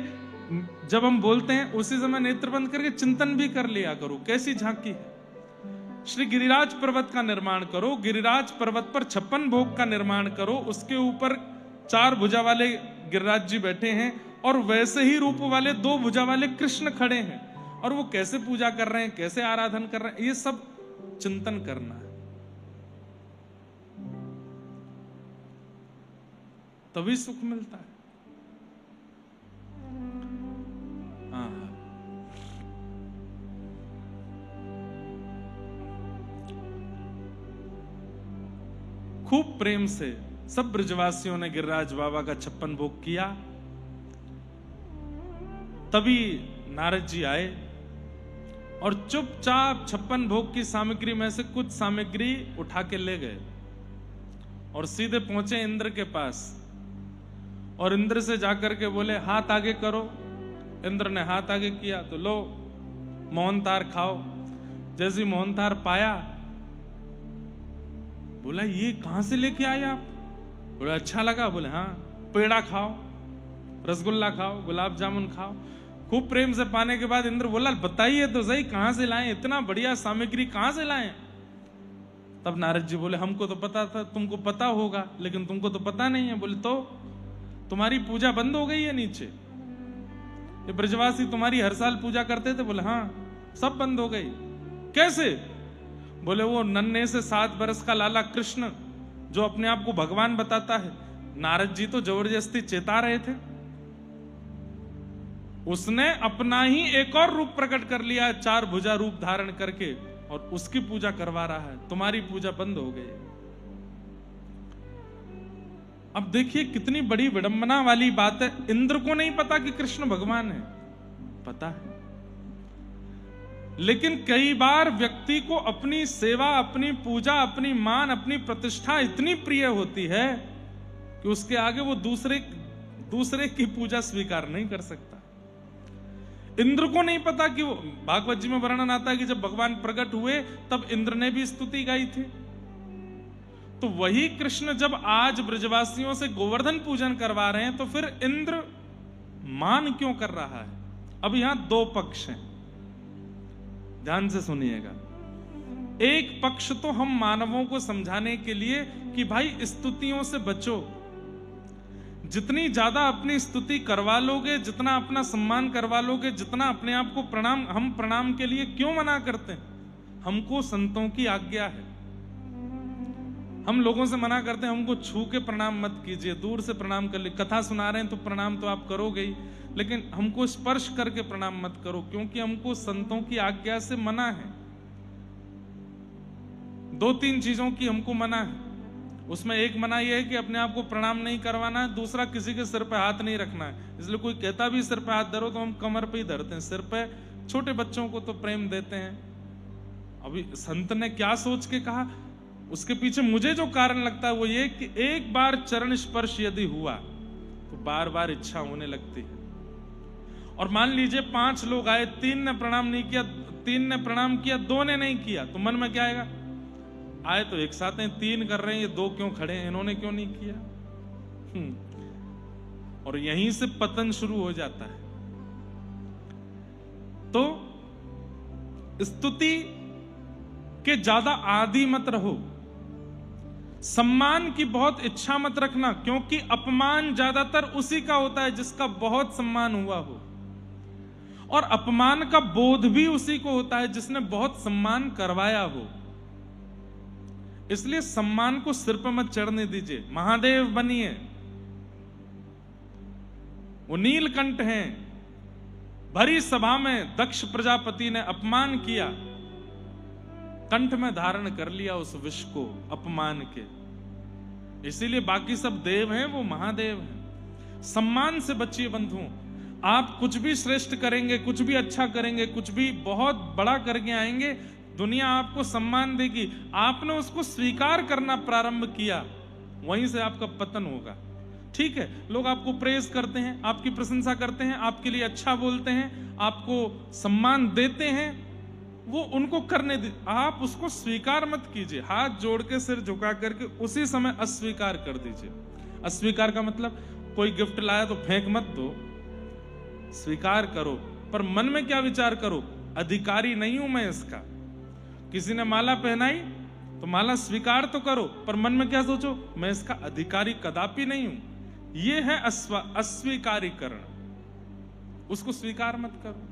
जब हम बोलते हैं उसी समय नेत्र बंद करके चिंतन भी कर लिया करो, कैसी झांकी है। श्री गिरिराज पर्वत का निर्माण करो, गिरिराज पर्वत पर 56 भोग का निर्माण करो, उसके ऊपर 4 भुजा वाले गिरिराज जी बैठे हैं और वैसे ही रूप वाले 2 भुजा वाले कृष्ण खड़े हैं, और वो कैसे पूजा कर रहे हैं, कैसे आराधन कर रहे हैं, ये सब चिंतन करना है, तभी सुख मिलता है। खूब प्रेम से सब ब्रजवासियों ने गिरिराज बाबा का 56 भोग किया। तभी नारद जी आए और चुपचाप 56 भोग की सामग्री में से कुछ सामग्री उठा के ले गए और सीधे पहुंचे इंद्र के पास। और इंद्र से जाकर के बोले हाथ आगे करो। इंद्र ने हाथ आगे किया तो लो मोहनथार खाओ। जैसे मोहनथार पाया, बोला ये कहां से लेके आए आप? बोला अच्छा लगा। बोले हाँ, पेड़ा खाओ, रसगुल्ला खाओ, गुलाब जामुन खाओ। खूब प्रेम से पाने के बाद इंद्र बोला बताइए तो सही कहां से लाए, इतना बढ़िया सामग्री कहां से लाए? तब नारद जी बोले हमको तो पता था, तुमको पता होगा, लेकिन तुमको तो पता नहीं है। बोले तो तुम्हारी पूजा बंद हो गई है नीचे? ये ब्रजवासी तुम्हारी हर साल पूजा करते थे? बोले हाँ, सब बंद हो गई। कैसे? बोले वो नन्हे से 7 बरस का लाला कृष्ण जो अपने आप को भगवान बताता है, नारद जी तो जबरदस्ती चेता रहे थे, उसने अपना ही एक और रूप प्रकट कर लिया है, 4 भुजा रूप धारण करके, और उसकी पूजा करवा रहा है। तुम्हारी पूजा बंद हो गई। अब देखिए कितनी बड़ी विडंबना वाली बात है। इंद्र को नहीं पता कि कृष्ण भगवान है, पता है, लेकिन कई बार व्यक्ति को अपनी सेवा, अपनी पूजा, अपनी मान, अपनी प्रतिष्ठा इतनी प्रिय होती है कि उसके आगे वो दूसरे की पूजा स्वीकार नहीं कर सकता। इंद्र को नहीं पता कि वो, भागवत जी में वर्णन आता है कि जब भगवान प्रकट हुए तब इंद्र ने भी स्तुति गाई थी। तो वही कृष्ण जब आज ब्रजवासियों से गोवर्धन पूजन करवा रहे हैं तो फिर इंद्र मान क्यों कर रहा है? अब यहां 2 पक्ष हैं, ध्यान से सुनिएगा। एक पक्ष तो हम मानवों को समझाने के लिए कि भाई स्तुतियों से बचो, जितनी ज्यादा अपनी स्तुति करवा लोगे, जितना अपना सम्मान करवा लोगे, जितना अपने आप को प्रणाम, हम प्रणाम के लिए क्यों मना करते हैं? हमको संतों की आज्ञा है। हम लोगों से मना करते हैं हमको छू के प्रणाम मत कीजिए, दूर से प्रणाम कर लीजिए। कथा सुना रहे हैं तो प्रणाम तो आप करोगे ही, लेकिन हमको स्पर्श करके प्रणाम मत करो, क्योंकि हमको संतों की आज्ञा से मना है। 2-3 चीजों की हमको मना है। उसमें एक मना यह है कि अपने आप को प्रणाम नहीं करवाना है, दूसरा किसी के सिर पे हाथ नहीं रखना है। इसलिए कोई कहता भी सिर पे हाथ धरो तो हम कमर पे ही धरते हैं, सिर पे। छोटे बच्चों को तो प्रेम देते हैं। अभी संत ने क्या सोच के कहा, उसके पीछे मुझे जो कारण लगता है वो ये कि एक बार चरण स्पर्श यदि हुआ तो बार बार इच्छा होने लगती है। और मान लीजिए 5 लोग आए, 3 ने प्रणाम नहीं किया, 3 ने प्रणाम किया, 2 ने नहीं किया, तो मन में क्या आएगा? आए तो एक साथ हैं, 3 कर रहे हैं, ये 2 क्यों खड़े हैं, इन्होंने क्यों नहीं किया? और यहीं से पतन शुरू हो जाता है। तो स्तुति के ज्यादा आदी मत रहो, सम्मान की बहुत इच्छा मत रखना, क्योंकि अपमान ज्यादातर उसी का होता है जिसका बहुत सम्मान हुआ हो, और अपमान का बोध भी उसी को होता है जिसने बहुत सम्मान करवाया हो। इसलिए सम्मान को सिर पर मत चढ़ने दीजिए। महादेव बनिए, वो नीलकंठ हैं। भरी सभा में दक्ष प्रजापति ने अपमान किया, कंठ में धारण कर लिया उस विष को अपमान के। इसीलिए बाकी सब देव हैं, वो महादेव हैं। सम्मान से बचिए बंधुओं। आप कुछ भी श्रेष्ठ करेंगे, कुछ भी अच्छा करेंगे, कुछ भी बहुत बड़ा करके आएंगे, दुनिया आपको सम्मान देगी। आपने उसको स्वीकार करना प्रारंभ किया, वहीं से आपका पतन होगा। ठीक है, लोग आपको प्रेज करते हैं, आपकी प्रशंसा करते हैं, आपके लिए अच्छा बोलते हैं, आपको सम्मान देते हैं, वो उनको करने दे, आप उसको स्वीकार मत कीजिए। हाथ जोड़ के सिर झुका करके उसी समय अस्वीकार कर दीजिए। अस्वीकार का मतलब कोई गिफ्ट लाया तो फेंक मत दो, स्वीकार करो, पर मन में क्या विचार करो, अधिकारी नहीं हूं मैं इसका। किसी ने माला पहनाई तो माला स्वीकार तो करो, पर मन में क्या सोचो, मैं इसका अधिकारी कदापि नहीं हूं। यह है अस्वीकारीकरण। उसको स्वीकार मत करो।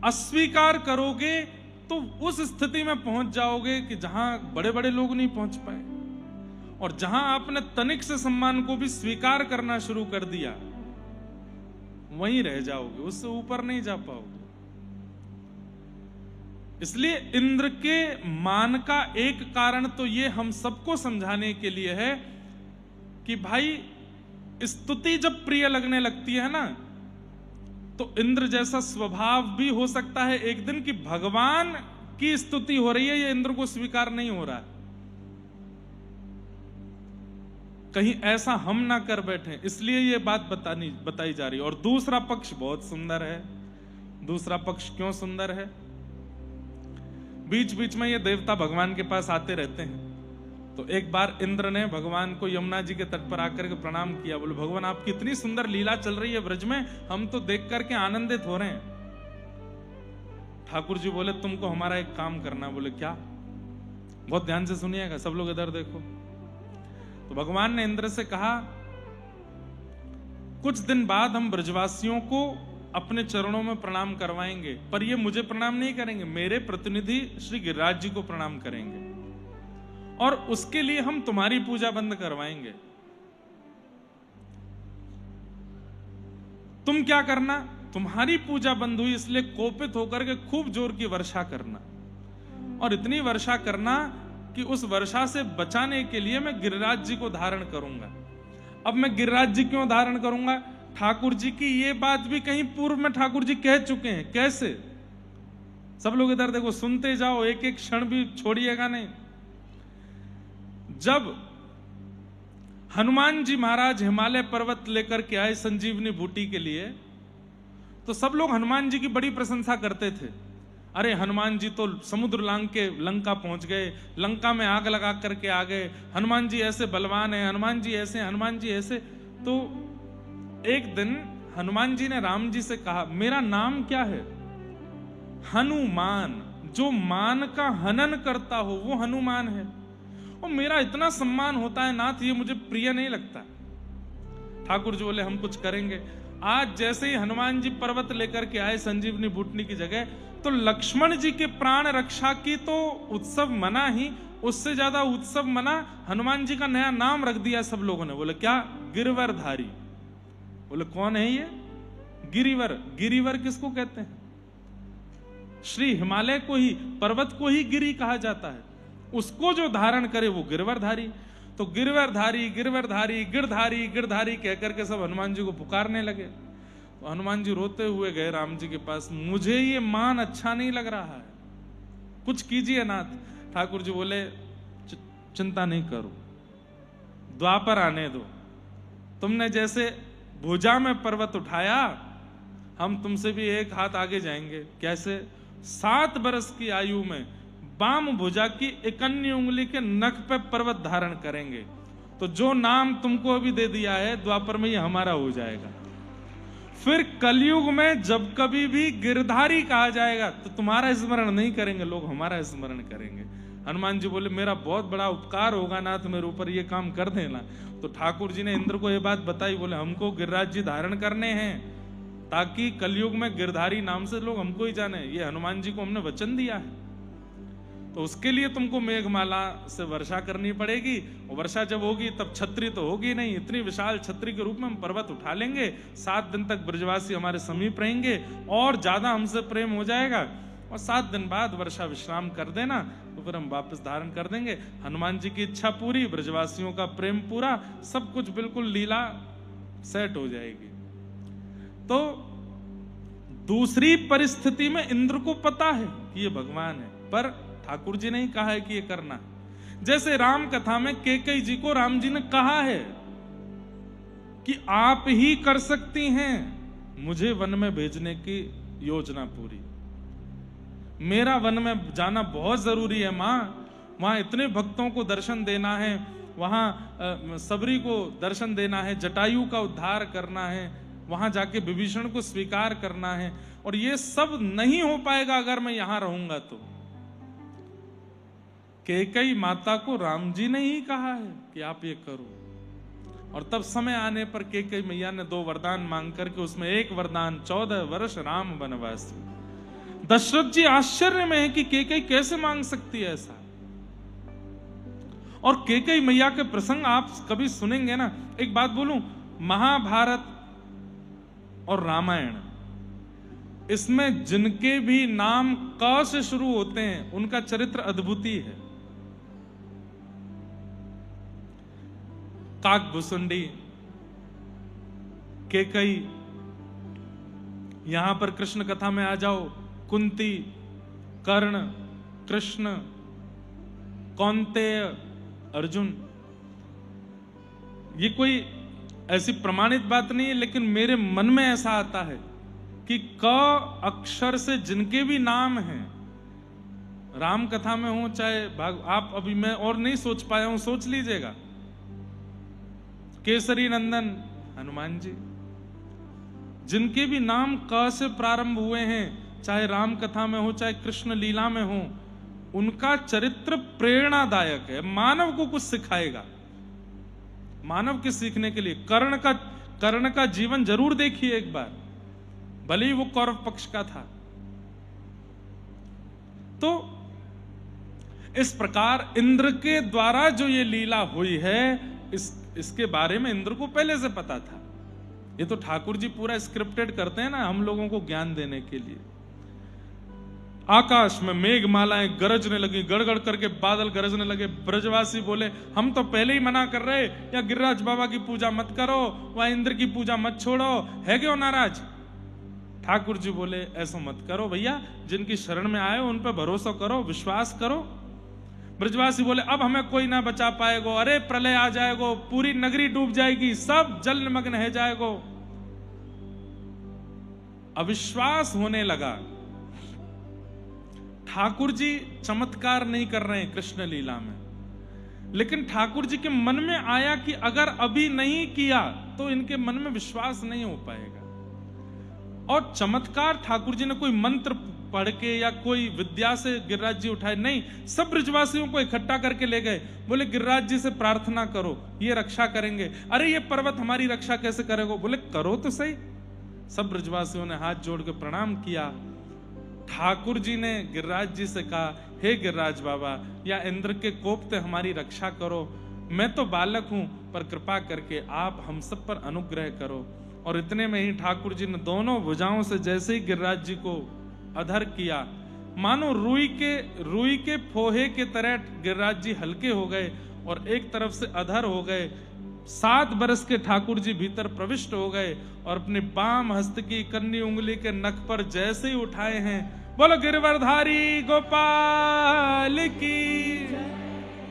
अस्वीकार करोगे तो उस स्थिति में पहुंच जाओगे कि जहां बड़े बड़े लोग नहीं पहुंच पाए, और जहां आपने तनिक से सम्मान को भी स्वीकार करना शुरू कर दिया, वहीं रह जाओगे, उससे ऊपर नहीं जा पाओगे। इसलिए इंद्र के मान का एक कारण तो ये हम सबको समझाने के लिए है कि भाई स्तुति जब प्रिय लगने लगती है ना, तो इंद्र जैसा स्वभाव भी हो सकता है एक दिन कि भगवान की स्तुति हो रही है, ये इंद्र को स्वीकार नहीं हो रहा है। कहीं ऐसा हम ना कर बैठे, इसलिए ये बात बताई जा रही है। और दूसरा पक्ष बहुत सुंदर है। दूसरा पक्ष क्यों सुंदर है? बीच बीच में ये देवता भगवान के पास आते रहते हैं। तो एक बार इंद्र ने भगवान को यमुना जी के तट पर आकर के प्रणाम किया। बोले भगवान आपकी इतनी सुंदर लीला चल रही है ब्रज में, हम तो देख करके आनंदित हो रहे हैं। ठाकुर जी बोले तुमको हमारा एक काम करना। बोले क्या? बहुत ध्यान से सुनिएगा, सब लोग इधर देखो। तो भगवान ने इंद्र से कहा कुछ दिन बाद हम ब्रजवासियों को अपने चरणों में प्रणाम करवाएंगे, पर ये मुझे प्रणाम नहीं करेंगे, मेरे प्रतिनिधि श्री गिरिराज जी को प्रणाम करेंगे, और उसके लिए हम तुम्हारी पूजा बंद करवाएंगे। तुम क्या करना, तुम्हारी पूजा बंद हुई इसलिए कोपित होकर के खूब जोर की वर्षा करना, और इतनी वर्षा करना कि उस वर्षा से बचाने के लिए मैं गिरिराज जी को धारण करूंगा। अब मैं गिरिराज जी क्यों धारण करूंगा? ठाकुर जी की ये बात भी कहीं पूर्व में ठाकुर जी कह चुके हैं। कैसे? सब लोग इधर देखो, सुनते जाओ, एक एक क्षण भी छोड़िएगा नहीं। जब हनुमान जी महाराज हिमालय पर्वत लेकर के आए संजीवनी बूटी के लिए, तो सब लोग हनुमान जी की बड़ी प्रशंसा करते थे। अरे हनुमान जी तो समुद्र लांग के लंका पहुंच गए, लंका में आग लगा करके आ गए, हनुमान जी ऐसे बलवान हैं, हनुमान जी ऐसे, हनुमान जी ऐसे। तो एक दिन हनुमान जी ने राम जी से कहा मेरा नाम क्या है? हनुमान। जो मान का हनन करता हो वो हनुमान है। और मेरा इतना सम्मान होता है नाथ, ये मुझे प्रिय नहीं लगता। ठाकुर जी बोले हम कुछ करेंगे। आज जैसे ही हनुमान जी पर्वत लेकर के आए संजीवनी बूटनी की जगह, तो लक्ष्मण जी के प्राण रक्षा की तो उत्सव मना ही, उससे ज्यादा उत्सव मना हनुमान जी का नया नाम रख दिया सब लोगों ने। बोले क्या? गिरवरधारी। बोले कौन है ये? गिरिवर। गिरिवर किसको कहते हैं? श्री हिमालय को ही, पर्वत को ही गिरी कहा जाता है। उसको जो धारण करे वो गिरवरधारी। तो गिरवरधारी गिरवरधारी गिरधारी गिरधारी कहकर के सब हनुमान जी को पुकारने लगे। तो हनुमान जी रोते हुए गए राम जी के पास, मुझे ये मान अच्छा नहीं लग रहा है, कुछ कीजिए नाथ। ठाकुर जी बोले चिंता नहीं करो, द्वापर आने दो। तुमने जैसे भुजा में पर्वत उठाया, हम तुमसे भी एक हाथ आगे जाएंगे। कैसे? 7 बरस की आयु में बाम भुजा की 51 उंगली के नख पे पर्वत धारण करेंगे। तो जो नाम तुमको अभी दे दिया है, द्वापर में ये हमारा हो जाएगा। फिर कलयुग में जब कभी भी गिरधारी कहा जाएगा तो तुम्हारा स्मरण नहीं करेंगे लोग, हमारा स्मरण करेंगे। हनुमान जी बोले मेरा बहुत बड़ा उपकार होगा नाथ, मेरे ऊपर ये काम कर देना। तो ठाकुर जी ने इंद्र को ये बात बताई। बोले हमको गिरिराज जी धारण करने हैं, ताकि कलयुग में गिरधारी नाम से लोग हमको ही जाने। ये हनुमान जी को हमने वचन दिया है, तो उसके लिए तुमको मेघमाला से वर्षा करनी पड़ेगी। और वर्षा जब होगी तब छतरी तो होगी नहीं, इतनी विशाल छतरी के रूप में हम पर्वत उठा लेंगे। 7 दिन तक ब्रजवासी हमारे समीप रहेंगे और ज्यादा हमसे प्रेम हो जाएगा। और 7 दिन बाद वर्षा विश्राम कर देना, तो फिर हम वापस धारण कर देंगे। हनुमान जी की इच्छा पूरी, ब्रजवासियों का प्रेम पूरा, सब कुछ बिल्कुल लीला सेट हो जाएगी। तो दूसरी परिस्थिति में इंद्र को पता है कि ये भगवान है, पर ठाकुर जी ने ही कहा है कि ये करना। जैसे राम कथा में कैकेयी जी को राम जी ने कहा है कि आप ही कर सकती हैं मुझे वन में भेजने की योजना पूरी, मेरा वन में जाना बहुत जरूरी है मां, वहां इतने भक्तों को दर्शन देना है, वहां सबरी को दर्शन देना है, जटायु का उद्धार करना है, वहां जाके विभीषण को स्वीकार करना है, और ये सब नहीं हो पाएगा अगर मैं यहां रहूंगा। तो कैकेयी माता को राम जी ने ही कहा है कि आप ये करो। और तब समय आने पर कैकेयी मैया ने 2 वरदान मांग करके, उसमें एक वरदान 14 वर्ष राम वनवासी। दशरथ जी आश्चर्य में है कि कैकेयी कैसे मांग सकती है ऐसा। और कैकेयी मैया के प्रसंग आप कभी सुनेंगे ना। एक बात बोलूं, महाभारत और रामायण, इसमें जिनके भी नाम क से शुरू होते हैं उनका चरित्र अद्भुती है। काकभुसुंडी, कैकेयी, यहां पर कृष्ण कथा में आ जाओ, कुंती, कर्ण, कृष्ण, कौंतेय, अर्जुन। ये कोई ऐसी प्रमाणित बात नहीं है, लेकिन मेरे मन में ऐसा आता है कि क अक्षर से जिनके भी नाम हैं, राम कथा में हो चाहे आप अभी मैं और नहीं सोच पाया हूं, सोच लीजिएगा। केसरी नंदन हनुमान जी, जिनके भी नाम क से प्रारंभ हुए हैं, चाहे राम कथा में हो चाहे कृष्ण लीला में हो, उनका चरित्र प्रेरणादायक है, मानव को कुछ सिखाएगा। मानव के सीखने के लिए कर्ण का जीवन जरूर देखिए एक बार, भले ही वो कौरव पक्ष का था। तो इस प्रकार इंद्र के द्वारा जो ये लीला हुई है, इसके बारे में इंद्र को पहले से पता था। ये तो ठाकुर जी पूरा स्क्रिप्टेड करते हैं ना, हम लोगों को ज्ञान देने के लिए। आकाश में मेघमालाएं गरजने लगी, गड़गड़ करके बादल गरजने लगे। ब्रजवासी बोले हम तो पहले ही मना कर रहे, या गिरिराज बाबा की पूजा मत करो, वह इंद्र की पूजा मत छोड़ो, है क्यों नाराज? ठाकुर जी बोले ऐसा मत करो भैया, जिनकी शरण में आए उन पर भरोसा करो, विश्वास करो। ब्रजवासी बोले अब हमें कोई ना बचा पाएगो, अरे प्रलय आ जाएगो, पूरी नगरी डूब जाएगी, सब जल निमग्न है जाएगो। अविश्वास होने लगा। ठाकुर जी चमत्कार नहीं कर रहे हैं कृष्ण लीला में, लेकिन ठाकुर जी के मन में आया कि अगर अभी नहीं किया तो इनके मन में विश्वास नहीं हो पाएगा। और चमत्कार ठाकुर जी ने कोई मंत्र पढ़ के या कोई विद्या से गिरिराज जी उठाए नहीं, सब ब्रजवासियों को इकट्ठा करके ले गए। बोले गिरिराज जी से प्रार्थना करो, ये रक्षा करेंगे। अरे ये पर्वत हमारी रक्षा कैसे करेगा? बोले करो तो सही। सब ब्रजवासियों ने हाथ जोड़ के प्रणाम किया। ठाकुर जी ने गिरिराज जी से कहा, हे गिरिराज बाबा, या इंद्र के कोप से हमारी रक्षा करो, मैं तो बालक हूं, पर कृपा करके आप हम सब पर अनुग्रह करो। और इतने में ही ठाकुर जी ने दोनों भुजाओं से जैसे ही गिरिराज जी को अधर किया, मानो रुई के फोहे के तरह गिरिराज जी हल्के हो गए और एक तरफ से अधर हो गए। 7 बरस के ठाकुर जी भीतर प्रविष्ट हो गए और अपने बाम हस्त की कन्नी उंगली के नख पर जैसे ही उठाए हैं, बोलो गिरिवरधारी गोपाल की,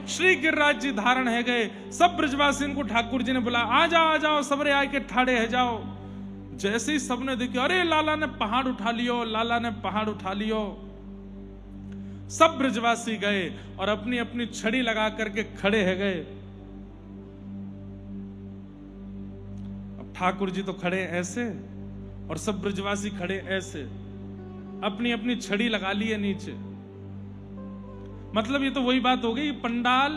श्री गिरिराज जी धारण है गए। सब ब्रजवासियों को ठाकुर जी ने बुला, आ जाओ सबरे आए के ठाड़े है जाओ। जैसे ही सबने देखा, अरे लाला ने पहाड़ उठा लियो, लाला ने पहाड़ उठा लियो। सब ब्रजवासी गए और अपनी अपनी छड़ी लगा करके खड़े है गए। अब ठाकुर जी तो खड़े ऐसे और सब ब्रजवासी खड़े ऐसे, अपनी अपनी छड़ी लगा ली है नीचे। मतलब ये तो वही बात हो गई, पंडाल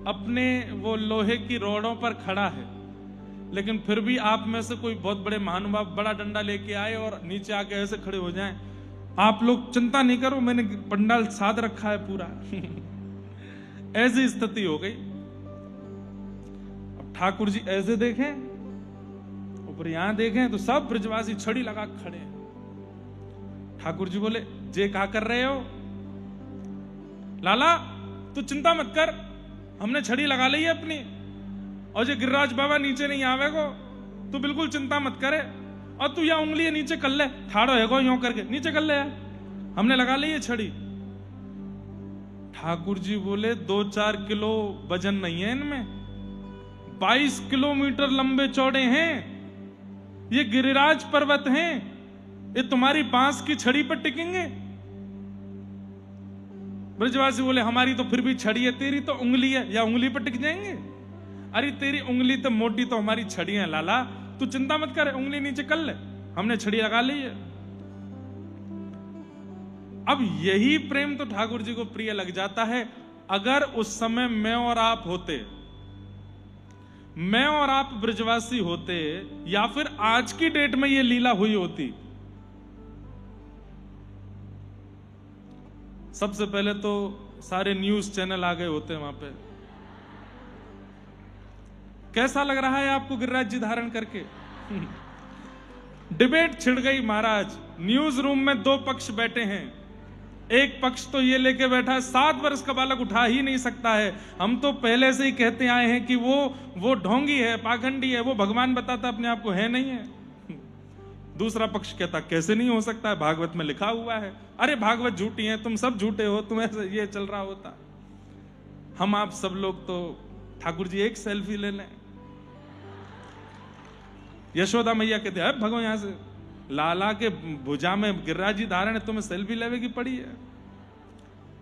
अपने वो लोहे की रोडों पर खड़ा है, लेकिन फिर भी आप में से कोई बहुत बड़े महानुभाव बड़ा डंडा लेके आए और नीचे आके ऐसे खड़े हो जाएं। आप लोग चिंता नहीं करो, मैंने पंडाल साध रखा है पूरा। ऐसी स्थिति हो गई। अब ठाकुर जी ऐसे देखें, ऊपर यहां देखें तो सब ब्रजवासी छड़ी लगा खड़े हैं। ठाकुर जी बोले, जे क्या कर रहे हो? लाला तू चिंता मत कर, हमने छड़ी लगा ली है अपनी, और जो गिरिराज बाबा नीचे नहीं आवेगो, तू बिल्कुल चिंता मत करे। और तू या उंगली नीचे कर ले, ठाड़ो है गो यूं करके नीचे कर ले, हमने लगा ली है छड़ी। ठाकुर जी बोले 2-4 किलो वजन नहीं है इनमें, 22 किलोमीटर लंबे चौड़े हैं ये गिरिराज पर्वत हैं, ये तुम्हारी बांस की छड़ी पर टिकेंगे? ब्रजवासी बोले हमारी तो फिर भी छड़ी है, तेरी तो उंगली है, या उंगली पर टिक जाएंगे? अरे तेरी उंगली तो मोटी, तो हमारी छड़ी है लाला, तू चिंता मत कर, उंगली नीचे कर ले, हमने छड़ी लगा ली है। अब यही प्रेम तो ठाकुर जी को प्रिय लग जाता है। अगर उस समय मैं और आप होते, मैं और आप ब्रजवासी होते, या फिर आज की डेट में ये लीला हुई होती, सबसे पहले तो सारे न्यूज चैनल आ गए होते वहां पे। कैसा लग रहा है आपको गिरिराज जी धारण करके? डिबेट छिड़ गई महाराज। न्यूज रूम में 2 पक्ष बैठे हैं। एक पक्ष तो ये लेके बैठा है 7 वर्ष का बालक उठा ही नहीं सकता है, हम तो पहले से ही कहते आए हैं कि वो ढोंगी है, पाखंडी है, वो भगवान बताता अपने आप को है नहीं है। दूसरा पक्ष कहता कैसे नहीं हो सकता है, भागवत में लिखा हुआ है। अरे भागवत झूठी है, तुम सब झूठे हो, तुम ऐसे ये चल रहा होता। हम आप सब लोग तो ठाकुर जी एक सेल्फी ले लें, यशोदा मैया कहते हैं भगो यहां से, लाला के भुजा में गिरिराज जी धारण है, तुम्हें सेल्फी लेवे की पड़ी है।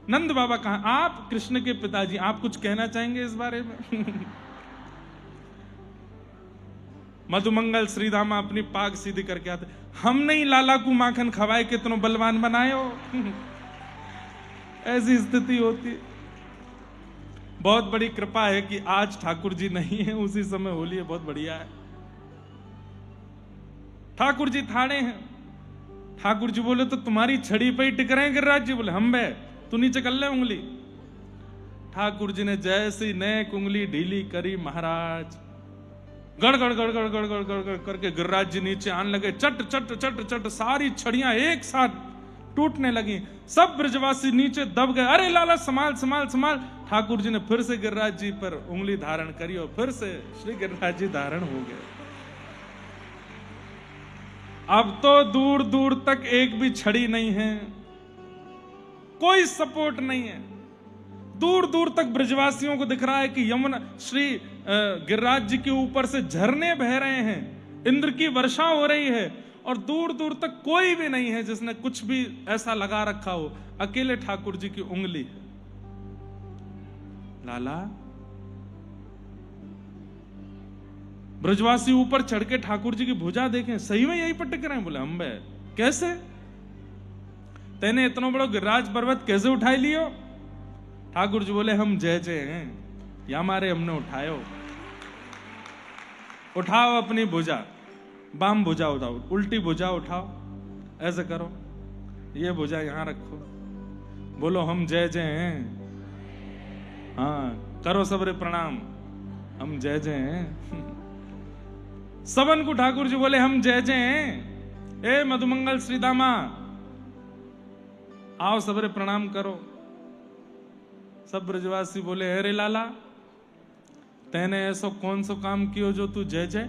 नंद बाबा कहा, आप कृष्ण के पिताजी, आप कुछ कहना चाहेंगे इस बारे में? मधुमंगल श्रीदामा अपनी पाग सीधी करके आते, हम नहीं लाला को माखन खवाए कितनों बलवान बनाए हो। ऐसी स्थिति होती। बहुत बड़ी कृपा है कि आज ठाकुर जी नहीं है, उसी समय होली है, बहुत बढ़िया है। ठाकुर जी थाड़े हैं। ठाकुर जी बोले तो तुम्हारी छड़ी पे ही टिक रहे हैं गिरिराज जी। बोले हम बे, तू नीचे कर ले उंगली। ठाकुर जी ने जैसी नेक उंगली ढीली करी, महाराज गड़ गड़ गड़ गड़ गड़ गड़ गड़ करके गिरिराज जी नीचे आने लगे। चट चट चट चट सारी छड़ियां एक साथ टूटने लगी। सब ब्रजवासी नीचे दब गए। अरे लाला संभाल संभाल संभाल। ठाकुर जी ने फिर से गिरिराज जी पर उंगली धारण करी और फिर से श्री गिरिराज जी धारण हो गए। अब तो दूर दूर तक एक भी छड़ी नहीं है, कोई सपोर्ट नहीं है। दूर दूर तक ब्रजवासियों को दिख रहा है कि यमुना श्री गिरिराज जी के ऊपर से झरने बह रहे हैं, इंद्र की वर्षा हो रही है, और दूर दूर तक कोई भी नहीं है जिसने कुछ भी ऐसा लगा रखा हो। अकेले ठाकुर जी की उंगली है। लाला, ब्रजवासी ऊपर चढ़ के ठाकुर जी की भुजा देखें, सही में यही पर टिक रहे हैं। बोले हम बे, कैसे तेने इतना बड़ा गिरिराज पर्वत कैसे उठाई लियो? ठाकुर जी बोले हम जय जय हैं, या मारे हमने उठायो। उठाओ अपनी भुजा, बाम भुजा उठाओ, उल्टी भुजा उठाओ, ऐसे करो, ये भुजा यहां रखो, बोलो हम जय जय हैं। हाँ करो सबरे प्रणाम, हम जय जय हैं। सबन को ठाकुर जी बोले हम जय जय हैं। ए मधुमंगल श्रीदामा, आओ सबरे प्रणाम करो। सब ब्रजवासी बोले अरे लाला, तैने ऐसा कौन सा काम कियो जो तू जय जय?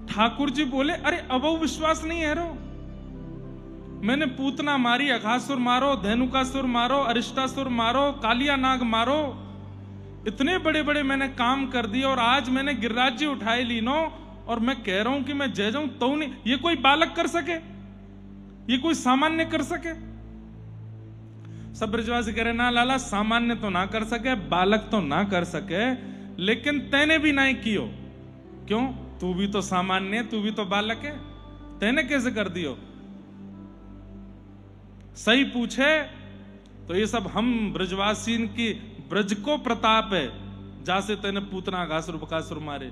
ठाकुर जी बोले अरे अब विश्वास नहीं है रो, मैंने पूतना मारी, अघासुर मारो, धेनुकासुर मारो, अरिष्टासुर मारो, कालिया नाग मारो, इतने बड़े बड़े मैंने काम कर दिए, और आज मैंने गिरिराज जी उठाए लीनो, और मैं कह रहा हूं कि मैं जय जाऊं तो नहीं। ये कोई बालक कर सके? ये कोई सामान्य कर सके? सब ब्रजवासी कह रहे ना लाला, सामान्य तो ना कर सके, बालक तो ना कर सके, लेकिन तैने भी नहीं कियो। क्यों? तू भी तो सामान्य, तू भी तो बालक है, तैने कैसे कर दियो? सही पूछे तो ये सब हम ब्रजवासी की ब्रज को प्रताप है, जासे तेने पूतना घासुर बकासुर मारे।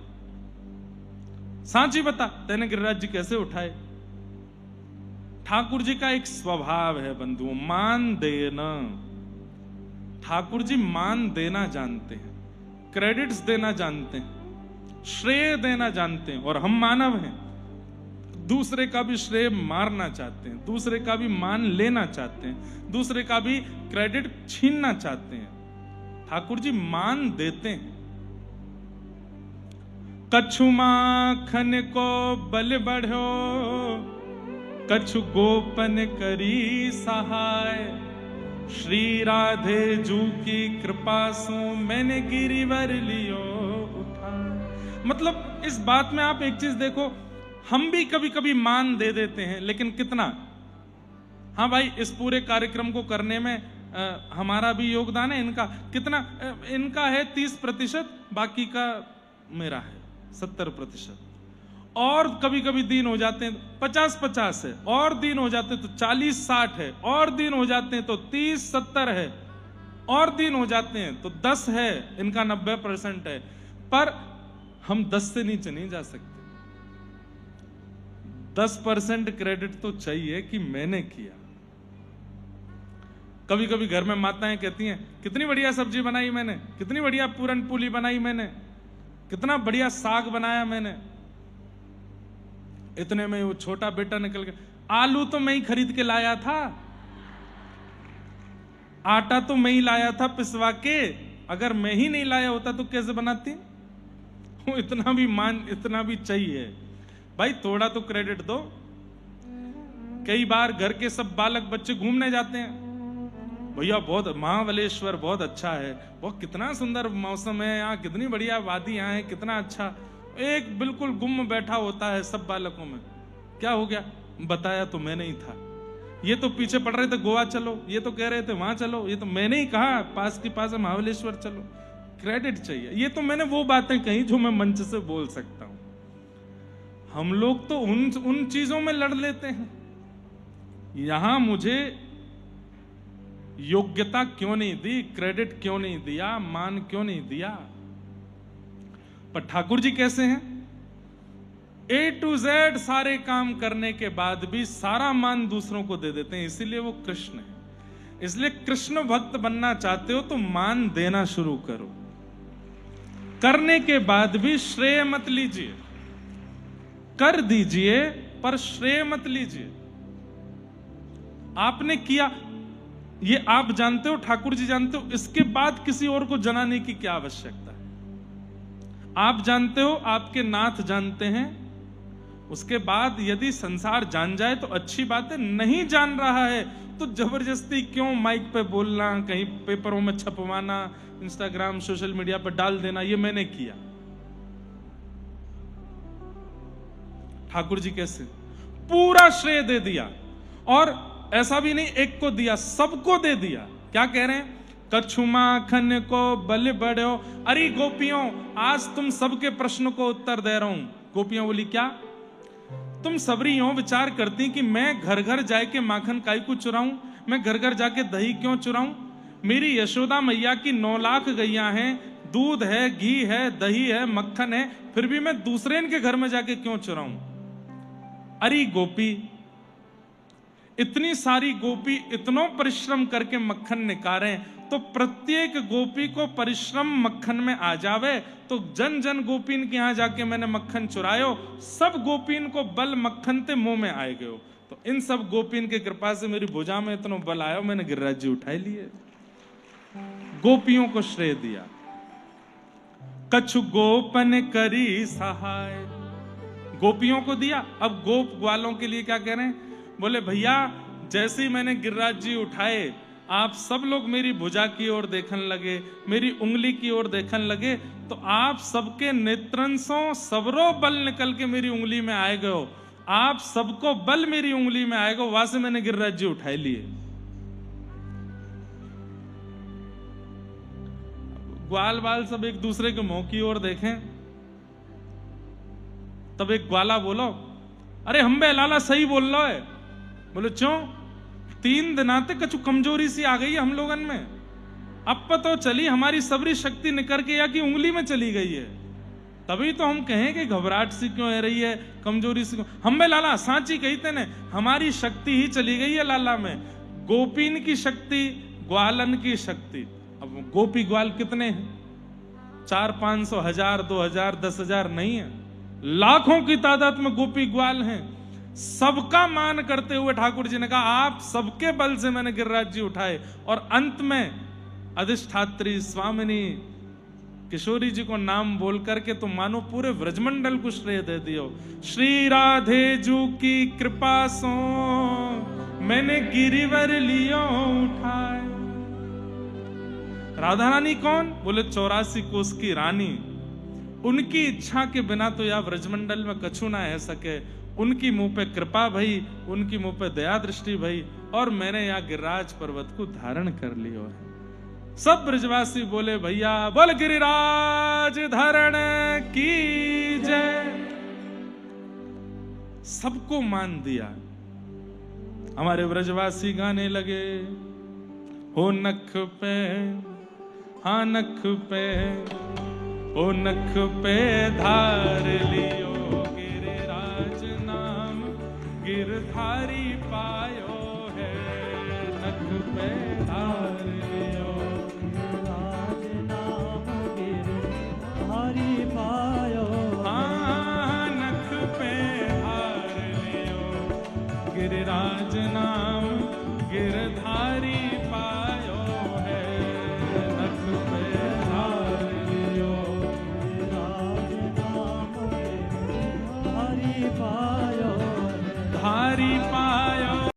सांची बता, तेने गिरिराज जी कैसे उठाए? ठाकुर जी का एक स्वभाव है बंधुओं, मान देना। ठाकुर जी मान देना जानते हैं, क्रेडिट्स देना जानते हैं, श्रेय देना जानते हैं, और हम मानव हैं, दूसरे का भी श्रेय मारना चाहते हैं, दूसरे का भी मान लेना चाहते हैं, दूसरे का भी क्रेडिट छीनना चाहते हैं। ठाकुर जी मान देते हैं। कछु माखन को बल बढ़ो, कछु गोपन करी सहाय, श्री राधे जू की कृपा सु मैंने गिरिवर लियो उठा। मतलब इस बात में आप एक चीज देखो, हम भी कभी कभी मान दे देते हैं, लेकिन कितना? हाँ भाई, इस पूरे कार्यक्रम को करने में हमारा भी योगदान है, इनका कितना? इनका है 30%, बाकी का मेरा है 70%। और कभी कभी दिन हो जाते हैं 50-50 है, और दिन हो जाते हैं तो 40-60 है, और दिन हो जाते हैं तो 30-70 है, और दिन हो जाते हैं तो 10 है, इनका 90% है। पर हम 10 से नीचे नहीं जा सकते। 10% क्रेडिट तो चाहिए कि मैंने किया। कभी कभी घर में माताएं कहती हैं कितनी बढ़िया सब्जी बनाई मैंने, कितनी बढ़िया पूरन पूली बनाई मैंने, कितना बढ़िया साग बनाया मैंने। इतने में वो छोटा बेटा निकल गया, आलू तो मैं ही खरीद के लाया था, आटा तो मैं ही लाया था पिसवा के, अगर मैं ही नहीं लाया होता तो कैसे बनाती? वो इतना भी मान, इतना भी चाहिए भाई, थोड़ा तो क्रेडिट दो। कई बार घर के सब बालक बच्चे घूमने जाते हैं, भैया बहुत महाबलेश्वर बहुत अच्छा है, बहुत कितना सुंदर मौसम है यहाँ, कितनी बढ़िया वादी यहाँ है, कितना अच्छा। एक बिल्कुल गुम बैठा होता है सब बालकों में। क्या हो गया? बताया तो मैंने ही था। ये तो पीछे पड़ रहे थे गोवा चलो, ये तो कह रहे थे वहां चलो, ये तो मैंने ही कहा पास के पास है महाबलेश्वर चलो। क्रेडिट चाहिए। ये तो मैंने वो बातें कही जो मैं मंच से बोल सकता हूं। हम लोग तो उन चीजों में लड़ लेते हैं। यहां मुझे योग्यता क्यों नहीं दी, क्रेडिट क्यों नहीं दिया, मान क्यों नहीं दिया? पर ठाकुर जी कैसे हैं? A to Z सारे काम करने के बाद भी सारा मान दूसरों को दे देते हैं, इसीलिए वो कृष्ण है। इसलिए कृष्ण भक्त बनना चाहते हो तो मान देना शुरू करो। करने के बाद भी श्रेय मत लीजिए, कर दीजिए पर श्रेय मत लीजिए। आपने किया, ये आप जानते हो, ठाकुर जी जानते हो, इसके बाद किसी और को जनाने की क्या आवश्यकता है? आप जानते हो, आपके नाथ जानते हैं, उसके बाद यदि संसार जान जाए तो अच्छी बात है। नहीं जान रहा है तो जबरदस्ती क्यों माइक पे बोलना, कहीं पेपरों में छपवाना, इंस्टाग्राम सोशल मीडिया पर डाल देना, ये मैंने किया। ठाकुर जी कैसे? पूरा श्रेय दे दिया, और ऐसा भी नहीं एक को दिया, सबको दे दिया। क्या कह रहे हैं? कछु माखन को बल बढ़ो। अरे गोपियों, आज तुम सबके प्रश्न को उत्तर दे रहा हूं। गोपियां बोली क्या? तुम सबरी यूं विचार करती कि मैं घर घर जाके माखन काई को चुराऊं, मैं घर घर जाके दही क्यों चुराऊं? मेरी यशोदा मैया की 9 लाख गैया हैं, दूध है, घी है, दही है, मक्खन है, फिर भी मैं दूसरे इनके घर में जाके क्यों चुराऊं? अरे गोपी, इतनी सारी गोपी इतनो परिश्रम करके मक्खन निकारे, तो प्रत्येक गोपी को परिश्रम मक्खन में आ जावे, तो जन जन गोपीन के यहां जाके मैंने मक्खन चुरायो, सब गोपीन को बल मक्खन ते मुंह में आए गयो। तो इन सब गोपीन की कृपा से मेरी भुजा में इतना बल आयो, मैंने गिरिराज जी उठाए लिए। गोपियों को श्रेय दिया। कछु गोपन करी सहाय, गोपियों को दिया। अब गोप ग्वालों के लिए क्या कह रहे हैं? बोले भैया, जैसे ही मैंने गिरिराज जी उठाए, आप सब लोग मेरी भुजा की ओर देखने लगे, मेरी उंगली की ओर देखने लगे, तो आप सबके नेत्रंशों सबरो बल निकल के मेरी उंगली में आए गए, आप सबको बल मेरी उंगली में आएगा, वहां से मैंने गिरिराज जी उठाए लिए। ग्वाल बाल सब एक दूसरे के मुंह की ओर देखें, तब एक ग्वाला बोलो, अरे हम बे लाला सही बोल रहा है। बोले क्यों? 3 दिनाते कछु कमजोरी सी आ गई है हम लोगन में। अब पता चली हमारी सबरी शक्ति निकल के या कि उंगली में चली गई है, तभी तो हम कहें कि घबराहट सी क्यों हो रही है, कमजोरी सी क्यों। हम बे लाला सांची कहते ने, हमारी शक्ति ही चली गई है लाला में। गोपीन की शक्ति, ग्वालन की शक्ति। अब गोपी ग्वाल कितने हैं? 400-500, 1000, 2000, 10,000 नहीं है, लाखों की तादाद में गोपी ग्वाल हैं। सबका मान करते हुए ठाकुर जी ने कहा, आप सबके बल से मैंने गिरिराज जी उठाए। और अंत में अधिष्ठात्री स्वामिनी किशोरी जी को नाम बोल करके तो मानो पूरे व्रजमंडल को श्रेय दे दियो। श्री राधे जू की कृपा सो मैंने गिरिवर लियो उठाए। राधा रानी कौन? बोले 84 कोस की रानी। उनकी इच्छा के बिना तो या व्रजमंडल में कछु ना रह सके। उनकी मुंह पे कृपा भई, उनकी मुंह पे दया दृष्टि भई, और मैंने यहाँ गिरिराज पर्वत को धारण कर लियो है। सब ब्रजवासी बोले भैया बोल गिरिराज धारण की जय। सबको मान दिया। हमारे ब्रजवासी गाने लगे, हो नख पे, हाँ नख पे, ओ नख पे धार लियो गिरिराज नाम, गिरधारी पायो है। नख पे धार लियो गिरिराज नाम, गिरधारी पायो। हाँ नख पे धार लियो गिरिराज नाम, गिरधारी पायो